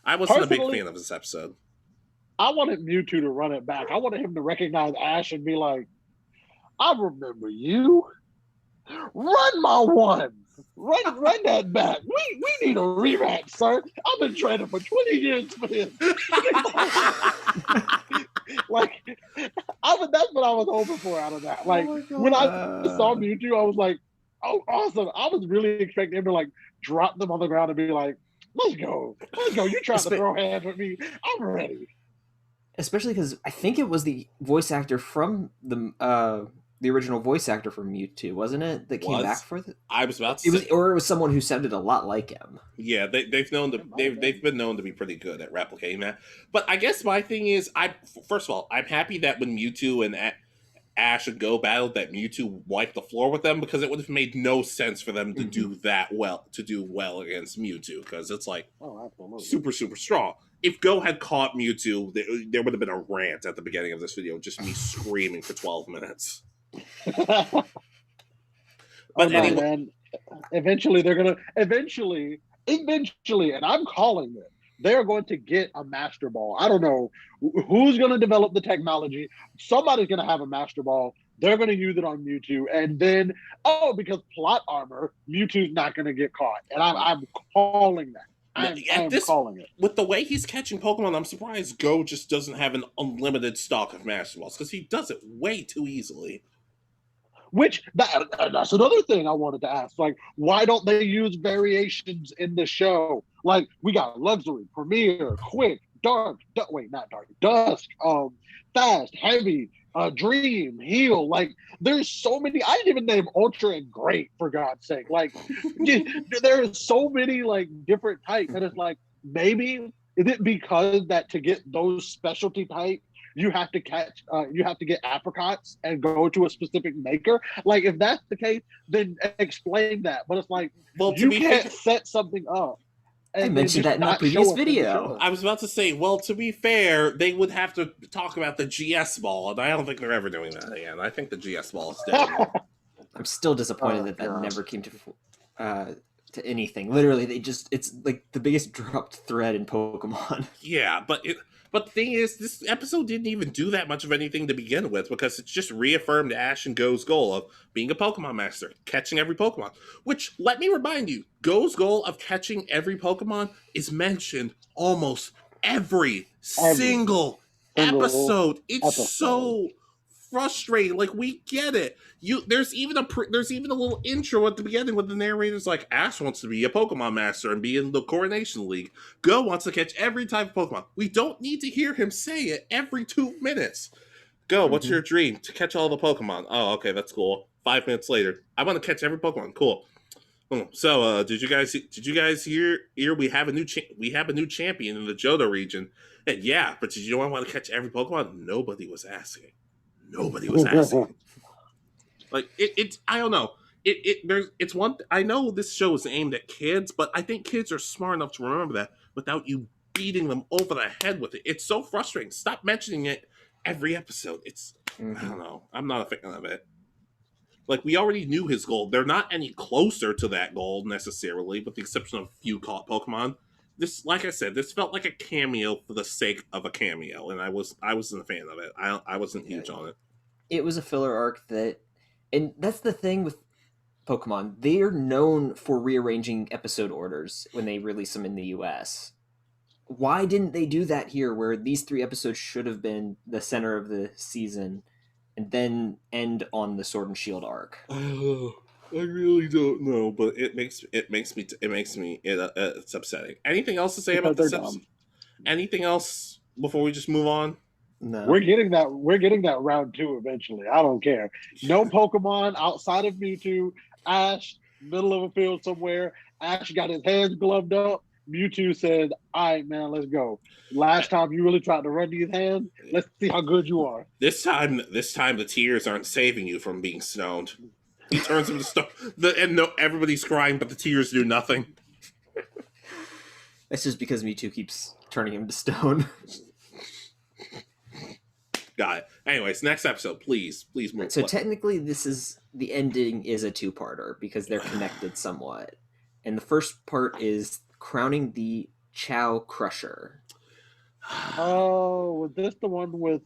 I wasn't a big fan of this episode. I wanted Mewtwo to run it back. I wanted him to recognize Ash and be like, "I remember you. Run my one." Run that back. We need a rematch, sir. I've been training for 20 years for this. Like, that's what I was hoping for out of that. Like, when I saw Mewtwo, I was like, oh, awesome. I was really expecting him to, like, drop them on the ground and be like, let's go. You tried to throw hands with me. I'm ready. Especially because I think it was the voice actor from the original voice actor for Mewtwo, wasn't it? That came back for the. I was about to say, or it was someone who sounded a lot like him. Yeah, they've been known to be pretty good at replicating that. But I guess my thing is, first of all, I'm happy that when Mewtwo and Ash and Go battled, that Mewtwo wiped the floor with them, because it would have made no sense for them to do well against Mewtwo, because it's like super, super strong. If Go had caught Mewtwo, there would have been a rant at the beginning of this video, just me screaming for 12 minutes. But anyway, man. Eventually, and I'm calling it, they're going to get a Master Ball. I don't know who's going to develop the technology. Somebody's going to have a Master Ball. They're going to use it on Mewtwo, and then because plot armor, Mewtwo's not going to get caught, and I'm calling that. I'm calling it. With the way he's catching Pokemon, I'm surprised Go just doesn't have an unlimited stock of Master Balls, because he does it way too easily. Which, that's another thing I wanted to ask. Like, why don't they use variations in the show? Like, we got Luxury, Premier, Quick, Dark, not Dark, Dusk, Fast, Heavy, Dream, Heal. Like, there's so many. I didn't even name Ultra and Great, for God's sake. Like, there's so many, like, different types. And it's like, maybe, is it because that to get those specialty types, you have to get apricots and go to a specific maker? Like, if that's the case, then explain that. But it's like, you can't set something up. I mentioned that in the previous video. I was about to say, well, to be fair, they would have to talk about the GS ball, and I don't think they're ever doing that again. I think the GS ball is dead. I'm still disappointed that never came to anything. Literally, it's like the biggest dropped thread in Pokemon. Yeah, but the thing is, this episode didn't even do that much of anything to begin with, because it's just reaffirmed Ash and Go's goal of being a Pokemon master, catching every Pokemon. Which, let me remind you, Go's goal of catching every Pokemon is mentioned almost every single single episode. It's episode. so frustrating. Like, we get it. There's even a little intro at the beginning with the narrator's like, Ash wants to be a Pokemon master and be in the Coronation League. Go wants to catch every type of Pokemon. We don't need to hear him say it every 2 minutes. Go, what's your dream? To catch all the Pokemon. Oh, okay, that's cool. 5 minutes later, I want to catch every Pokemon. Cool. So, did you guys hear we have a new champion in the Johto region? And yeah, but did you know I want to catch every Pokemon? Nobody was asking. Like, it's I don't know. It's one. I know this show is aimed at kids, but I think kids are smart enough to remember that without you beating them over the head with it. It's so frustrating. Stop mentioning it every episode. It's I don't know. I'm not a fan of it. Like, we already knew his goal. They're not any closer to that goal necessarily, with the exception of a few caught Pokemon. This, like I said, this felt like a cameo for the sake of a cameo, and I wasn't a fan of it. I wasn't huge on it. It was a filler arc and that's the thing with Pokemon. They're known for rearranging episode orders when they release them in the US. Why didn't they do that here, where these 3 episodes should have been the center of the season and then end on the Sword and Shield arc? I really don't know, but it's upsetting. Anything else to say about this episode? Anything else before we just move on? No. We're getting that round 2 eventually. I don't care. No Pokemon outside of Mewtwo. Ash, middle of a field somewhere. Ash got his hands gloved up. Mewtwo said, all right, man, let's go. Last time you really tried to run these hands. Let's see how good you are. This time the tears aren't saving you from being stoned. He turns him to stone. And no, everybody's crying, but the tears do nothing. That's just because Mewtwo keeps turning him to stone. Got it. Anyways, next episode, please move. So technically, the ending is a 2-parter because they're connected somewhat. And the first part is crowning the Chow Crusher. Oh, was this the one with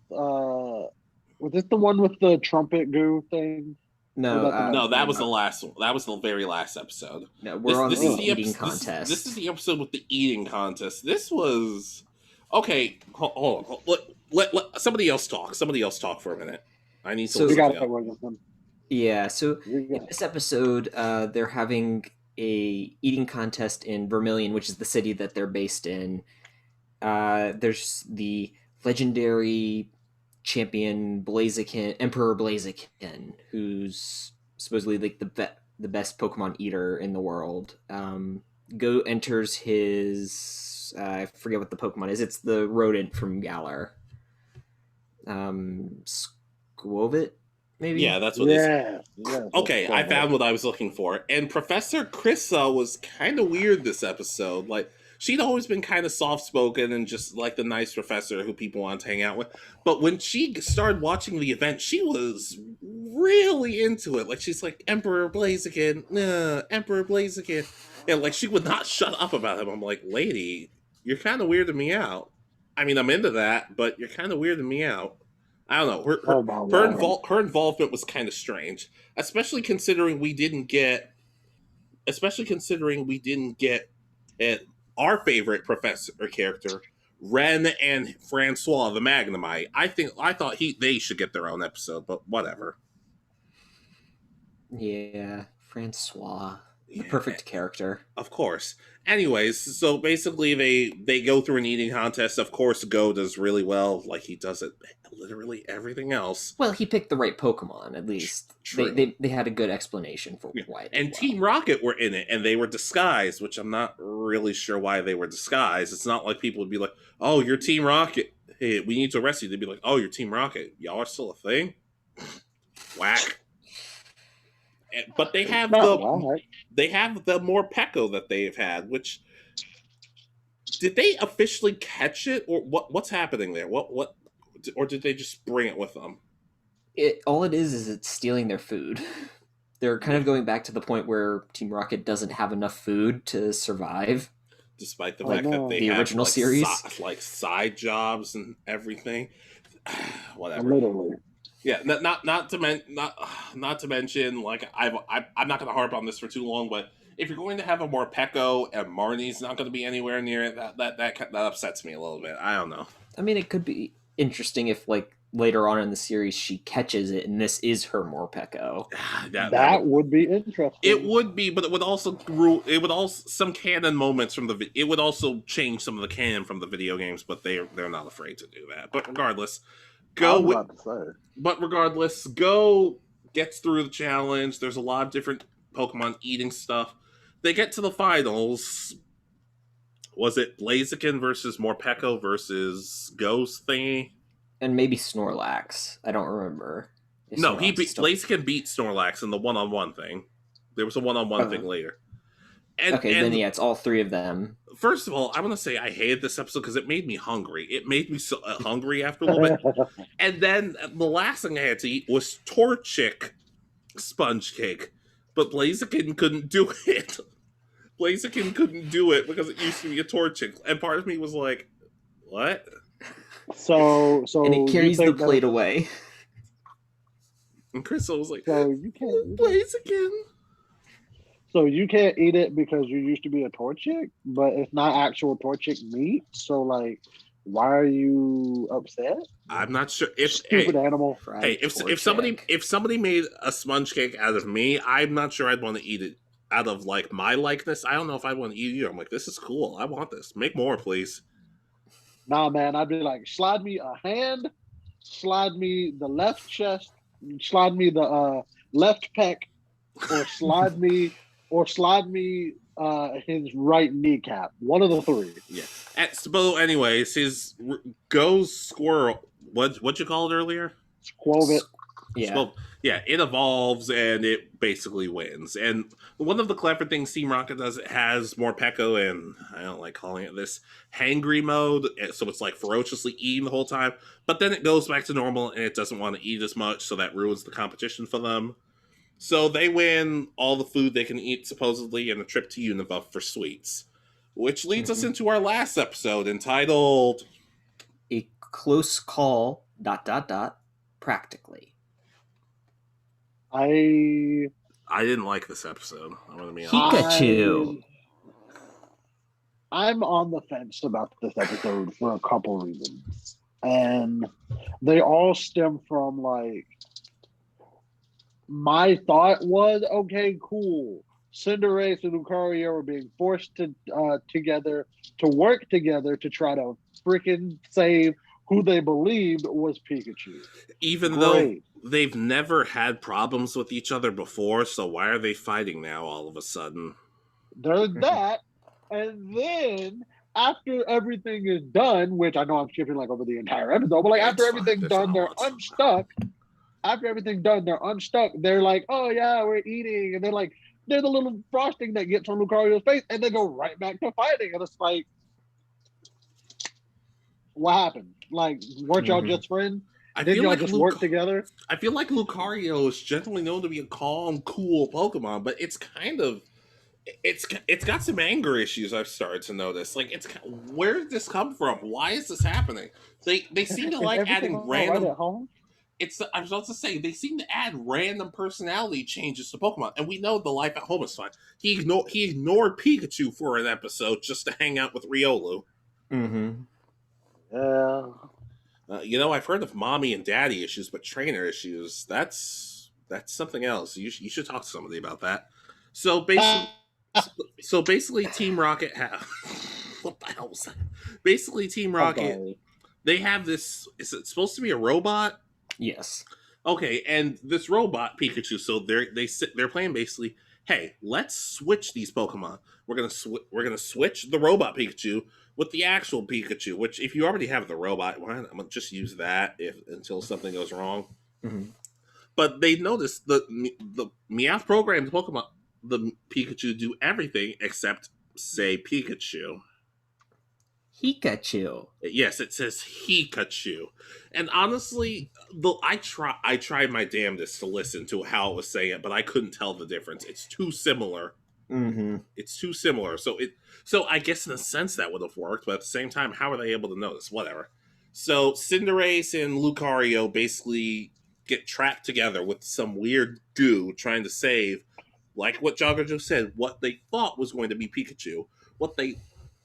the trumpet goo thing? No, that was the last one. That was the very last episode. No, we're on the eating contest. This is the episode with the eating contest. This was okay. Hold on. Let somebody else talk. Somebody else talk for a minute. I need to. Yeah. So in this episode, they're having a eating contest in Vermilion, which is the city that they're based in. There's the legendary champion Emperor Blaziken, who's supposedly like the best Pokemon eater in the world. Enters his I forget what the Pokemon is. It's the rodent from Galar. Squovit, maybe? Yeah, that's what it is. Yeah, okay, I found what I was looking for. And Professor Krissa was kind of weird this episode. Like, she'd always been kind of soft-spoken and just like the nice professor who people want to hang out with. But when she started watching the event, she was really into it. Like, she's like, Emperor Blaziken, Emperor Blaziken. And, like, she would not shut up about him. I'm like, lady, you're kind of weirding me out. I mean, I'm into that, but you're kind of weirding me out. I don't know. Her involvement was kind of strange, especially considering we didn't get our favorite professor character, Ren and Francois the Magnemite. I thought they should get their own episode, but whatever. Yeah, Francois. The perfect character. Of course. Anyways, so basically they go through an eating contest. Of course, Go does really well, like he does it literally everything else. Well, he picked the right Pokemon, at least. True. They had a good explanation for why. And Team Rocket were in it, and they were disguised, which I'm not really sure why they were disguised. It's not like people would be like, oh, you're Team Rocket. Hey, we need to arrest you. They'd be like, oh, you're Team Rocket. Y'all are still a thing? Whack. But they have the Morpeko that they've had, which did they officially catch it, or what's happening there? What or did they just bring it with them? All it is it's stealing their food. They're kind of going back to the point where Team Rocket doesn't have enough food to survive, despite the fact that they have original series like side jobs and everything. Whatever. Literally. Yeah, not to mention, like I'm not going to harp on this for too long, but if you're going to have a Morpeko and Marnie's not going to be anywhere near it, that upsets me a little bit. I don't know. I mean, it could be interesting if like later on in the series she catches it and this is her Morpeko. That would be interesting. It would be, but it would also some canon moments from it would also change some of the canon from the video games, but they're not afraid to do that. But regardless, Go gets through the challenge. There's a lot of different Pokemon eating stuff. They get to the finals. Was it Blaziken versus Morpeko versus Ghost thingy? And maybe Snorlax. I don't remember. No, Blaziken beat Snorlax in the one-on-one thing. There was a one-on-one thing later. Then yeah, it's all three of them. First of all, I want to say I hated this episode because it made me hungry. It made me so hungry after a little bit. And then the last thing I had to eat was Torchic sponge cake. But Blaziken couldn't do it. Blaziken couldn't do it because it used to be a Torchic. And part of me was like, what? So and it carries the plate away. And Crystal was like, so you can't Blaziken. So you can't eat it because you used to be a Torchic, but it's not actual Torchic meat. So like, why are you upset? I'm not sure if stupid animal. Hey, if somebody made a sponge cake out of me, I'm not sure I'd want to eat it out of like my likeness. I don't know if I'd want to eat you. I'm like, this is cool. I want this. Make more, please. Nah, man. I'd be like, slide me a hand, slide me the left chest, slide me the left pec, or slide me his right kneecap. One of the three. Yeah. So anyways, his goes squirrel. What'd you call it earlier? Squovit. Yeah. Yeah, it evolves and it basically wins. And one of the clever things Team Rocket does, it has Morpeko and I don't like calling it this hangry mode, so it's like ferociously eating the whole time. But then it goes back to normal and it doesn't want to eat as much, so that ruins the competition for them. So they win all the food they can eat, supposedly, and a trip to Unova for sweets. Which leads us into our last episode, entitled... A Close Call, ... practically. I didn't like this episode. I'm going to be honest. Pikachu! I'm on the fence about this episode for a couple reasons. And they all stem from, like... My thought was, okay, cool. Cinderace and Lucario were being forced to work together to try to freaking save who they believed was Pikachu. Even though they've never had problems with each other before, so why are they fighting now all of a sudden? There's that, and then after everything is done, which I know I'm skipping like over the entire episode, but like after everything's done, they're unstuck. After everything's done, they're unstuck. They're like, oh yeah, we're eating. And they're like, there's a little frosting that gets on Lucario's face, and they go right back to fighting. And it's like, what happened? Like, weren't y'all just friends? Didn't y'all just work together? I feel like Lucario is generally known to be a calm, cool Pokemon, but it's kind of... It's got some anger issues I've started to notice. Like, where did this come from? Why is this happening? They seem to like adding random... Right at home? I was about to say, they seem to add random personality changes to Pokemon, and we know the life at home is fine. He ignored Pikachu for an episode just to hang out with Riolu. Mm-hmm. Yeah. I've heard of mommy and daddy issues, but trainer issues, that's something else. You should talk to somebody about that. So basically, Team Rocket what the hell was that? Basically, Team Rocket, they have this, is it supposed to be a robot? Yes. Okay, and this robot Pikachu. So they're playing basically. Hey, let's switch these Pokemon. We're gonna switch the robot Pikachu with the actual Pikachu. Which, if you already have the robot, why not? I'm gonna just use that until something goes wrong. Mm-hmm. But they noticed the Meowth programmed Pokemon, the Pikachu, do everything except say Pikachu. Hikachu. Yes, it says Hikachu. And honestly, I tried my damnedest to listen to how it was saying it, but I couldn't tell the difference. It's too similar. Mm-hmm. It's too similar. So I guess in a sense that would have worked, but at the same time, how are they able to notice? Whatever. So Cinderace and Lucario basically get trapped together with some weird goo trying to save, like what JoggerJoee said, what they thought was going to be Pikachu.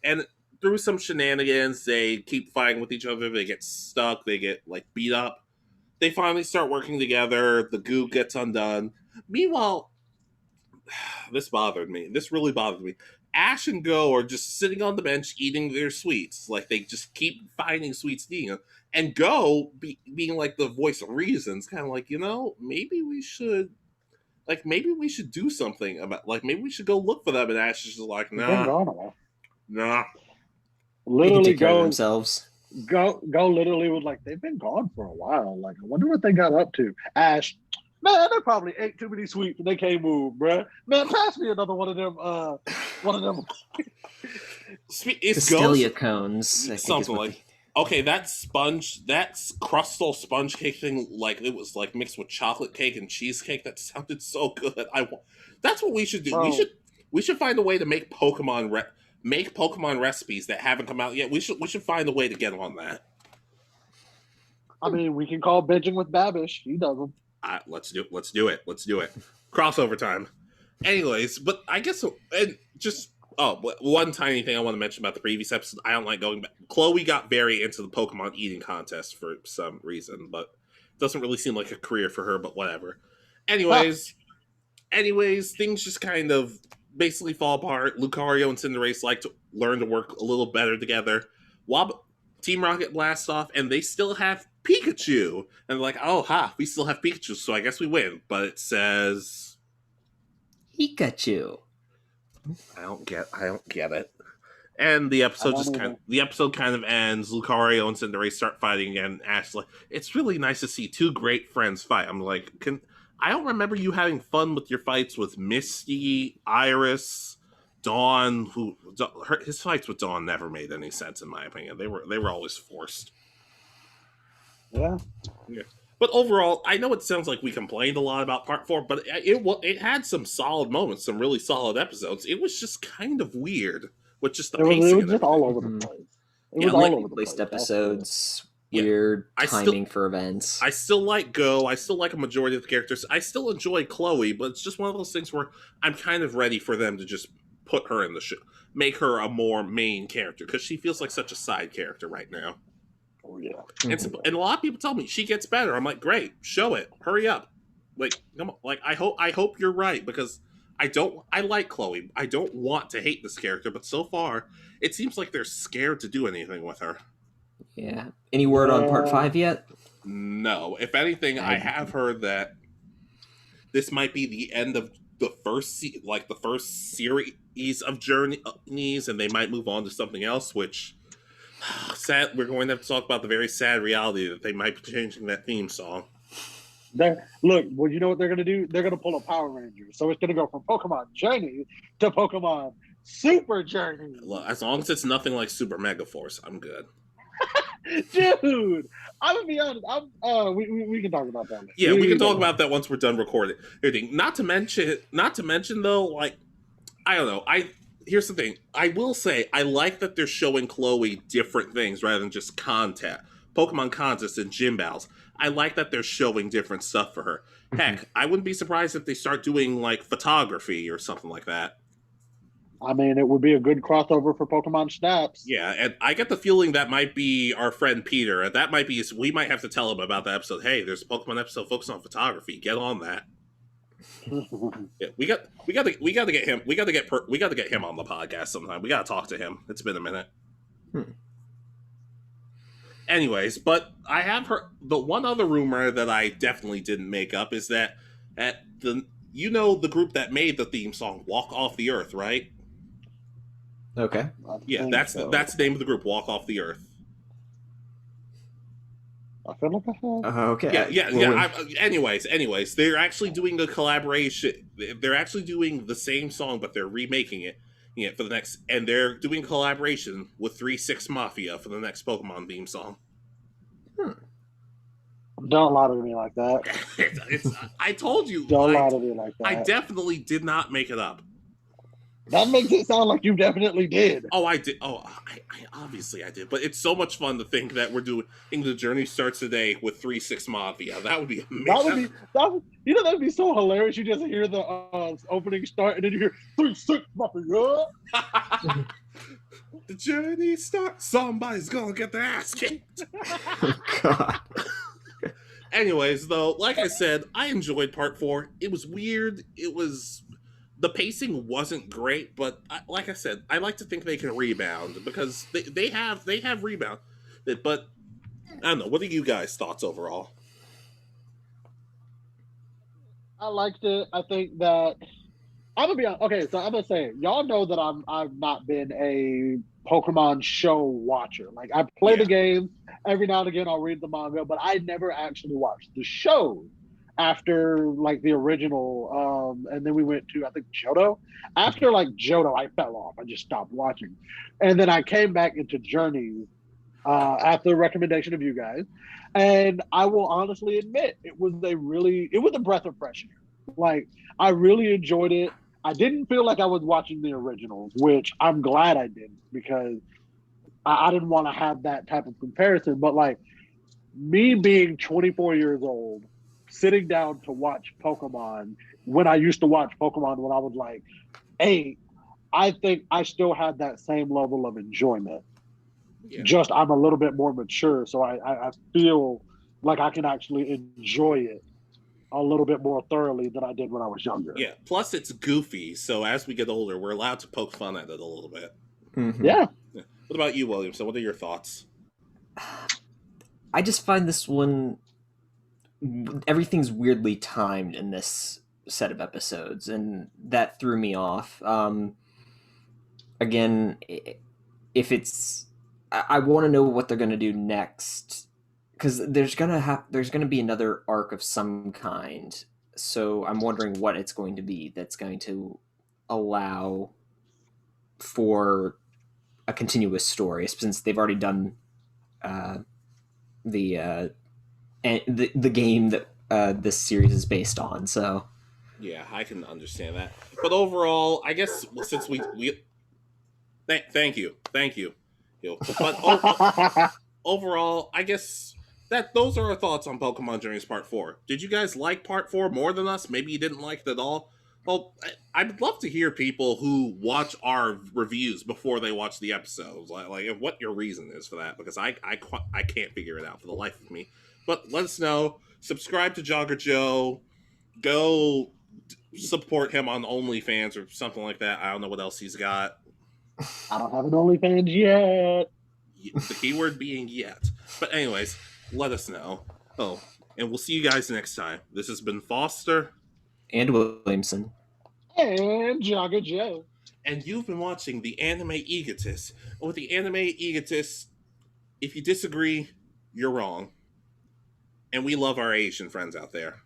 And through some shenanigans, they keep fighting with each other. They get stuck. They get like beat up. They finally start working together. The goo gets undone. Meanwhile, this bothered me. This really bothered me. Ash and Go are just sitting on the bench eating their sweets. Like, they just keep finding sweets to eat them. And Go, being like the voice of reason, is kind of like, maybe we should do something about, like, maybe we should go look for them. And Ash is just like, nah. They Literally can take care of Go themselves. Go literally was like, they've been gone for a while. Like, I wonder what they got up to. Ash, man, they probably ate too many sweets and they can't move, bruh. Man, pass me another one of them. It's Castelia cones. I think something like. Okay, that crustal sponge cake thing, like it was like mixed with chocolate cake and cheesecake. That sounded so good. That's what we should do. Bro. We should find a way to make Pokemon recipes that haven't come out yet. We should find a way to get on that. I mean, we can call binging with Babish. He does them. Let's do it. Crossover time. Anyways, but I guess and just one tiny thing I want to mention about the previous episode. I don't like going back. Chloe got very into the Pokemon eating contest for some reason, but it doesn't really seem like a career for her. But whatever. Anyways, things just kind of basically fall apart. Lucario and Cinderace like to learn to work a little better together. While Team Rocket blasts off, and they still have Pikachu, and they're like, "Oh, we still have Pikachu, so I guess we win." But it says Pikachu. I don't get it. And the episode kind of ends. Lucario and Cinderace start fighting again. Ash like, it's really nice to see two great friends fight. I'm like, I don't remember you having fun with your fights with Misty, Iris, Dawn. His fights with Dawn never made any sense in my opinion. They were always forced. Yeah. But overall, I know it sounds like we complained a lot about Part 4, but it had some solid moments, some really solid episodes. It was just kind of weird with just the pacing. It was just all over the place. It was all over the place. Episodes, weird timing for events. I still like Go. I still like a majority of the characters. I still enjoy Chloe, but it's just one of those things where I'm kind of ready for them to just put her in the show, make her a more main character, because she feels like such a side character right now. Oh yeah. And a lot of people tell me she gets better. I'm like, great, show it. Hurry up. Like, come on. Like, I hope you're right, because I like Chloe. I don't want to hate this character, but so far it seems like they're scared to do anything with her. Yeah. Any word on Part 5 yet? No. If anything, I have heard that this might be the end of the first series of journeys, and they might move on to something else, which sad. We're going to have to talk about the very sad reality that they might be changing that theme song. Look, well, you know what they're going to do? They're going to pull a Power Ranger. So it's going to go from Pokemon Journey to Pokemon Super Journey. Look, as long as it's nothing like Super Mega Force, I'm good. Dude, I'm going to be honest. We can talk about that later. Yeah, we can talk about that once we're done recording. Not to mention though, like, I don't know. Here's the thing. I will say, I like that they're showing Chloe different things rather than just Pokemon contests and gym battles. I like that they're showing different stuff for her. Heck, I wouldn't be surprised if they start doing, like, photography or something like that. I mean, it would be a good crossover for Pokemon Snaps. Yeah, and I get the feeling that might be our friend Peter. That might be, we might have to tell him about the episode. Hey, there's a Pokemon episode focused on photography. Get on that. Yeah, we got to get him. We got to get him on the podcast sometime. We got to talk to him. It's been a minute. Anyways, but I have heard the one other rumor that I definitely didn't make up is that the group that made the theme song Walk Off the Earth, right? Okay. Yeah, that's the name of the group, Walk Off the Earth. I feel like I have. Okay. Yeah. Anyways, they're actually doing a collaboration. They're actually doing the same song, but they're remaking it. Yeah, for the next, and they're doing collaboration with 3-6 Mafia for the next Pokemon theme song. Don't lie to me like that. I told you. Don't lie to me like that. I definitely did not make it up. That makes it sound like you definitely did. Oh, I did. Oh, I obviously I did. But it's so much fun to think that we're doing the journey starts today with 3-6 Mafia. That would be amazing. That'd be so hilarious. You just hear the opening start and then you hear 3-6 Mafia. The journey starts. Somebody's gonna get their ass kicked. Oh, God. Anyways, though, like I said, I enjoyed part 4. It was weird. The pacing wasn't great, but like I said, I like to think they can rebound because they have rebound. But I don't know. What are you guys' thoughts overall? I liked it. I think that I'm gonna be okay. So I'm gonna say, y'all know that I've not been a Pokemon show watcher. Like I play the game every now and again. I'll read the manga, but I never actually watched the show after like the original. And then we went to I think Johto. After like Johto, I fell off. I just stopped watching, and then I came back into Journeys after the recommendation of you guys. And I will honestly admit, it was a breath of fresh air. Like I really enjoyed it. I didn't feel like I was watching the originals, which I'm glad I didn't because I didn't want to have that type of comparison. But like me being 24 years old, sitting down to watch Pokemon when I used to watch Pokemon when I was like 8, I think I still had that same level of enjoyment. Yeah. Just I'm a little bit more mature, so I feel like I can actually enjoy it a little bit more thoroughly than I did when I was younger. Yeah. Plus, it's goofy, so as we get older, we're allowed to poke fun at it a little bit. Mm-hmm. Yeah. What about you, Williamson? What are your thoughts? I just find this one, everything's weirdly timed in this set of episodes, and that threw me off. Again, if it's, I want to know what they're going to do next, because there's gonna be another arc of some kind. So I'm wondering what it's going to be that's going to allow for a continuous story, since they've already done the game that this series is based on. So yeah, I can understand that. But overall, I guess since we thank you. But overall, I guess that those are our thoughts on Pokemon Journeys Part 4. Did you guys like Part 4 more than us? Maybe you didn't like it at all. Well, I'd love to hear people who watch our reviews before they watch the episodes, like what your reason is for that, because I can't figure it out for the life of me. But let us know. Subscribe to JoggerJoee. Go support him on OnlyFans or something like that. I don't know what else he's got. I don't have an OnlyFans yet. The keyword being yet. But anyways, let us know. Oh, and we'll see you guys next time. This has been Foster. And Williamson. And JoggerJoee. And you've been watching The Anime Egotist. And with The Anime Egotist, if you disagree, you're wrong. And we love our Asian friends out there.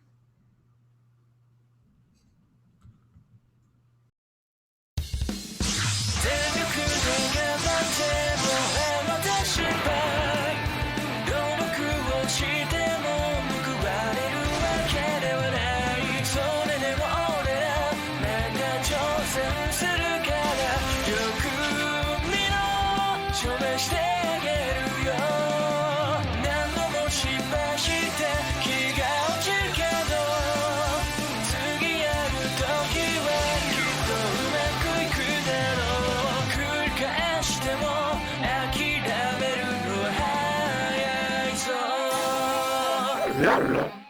La la.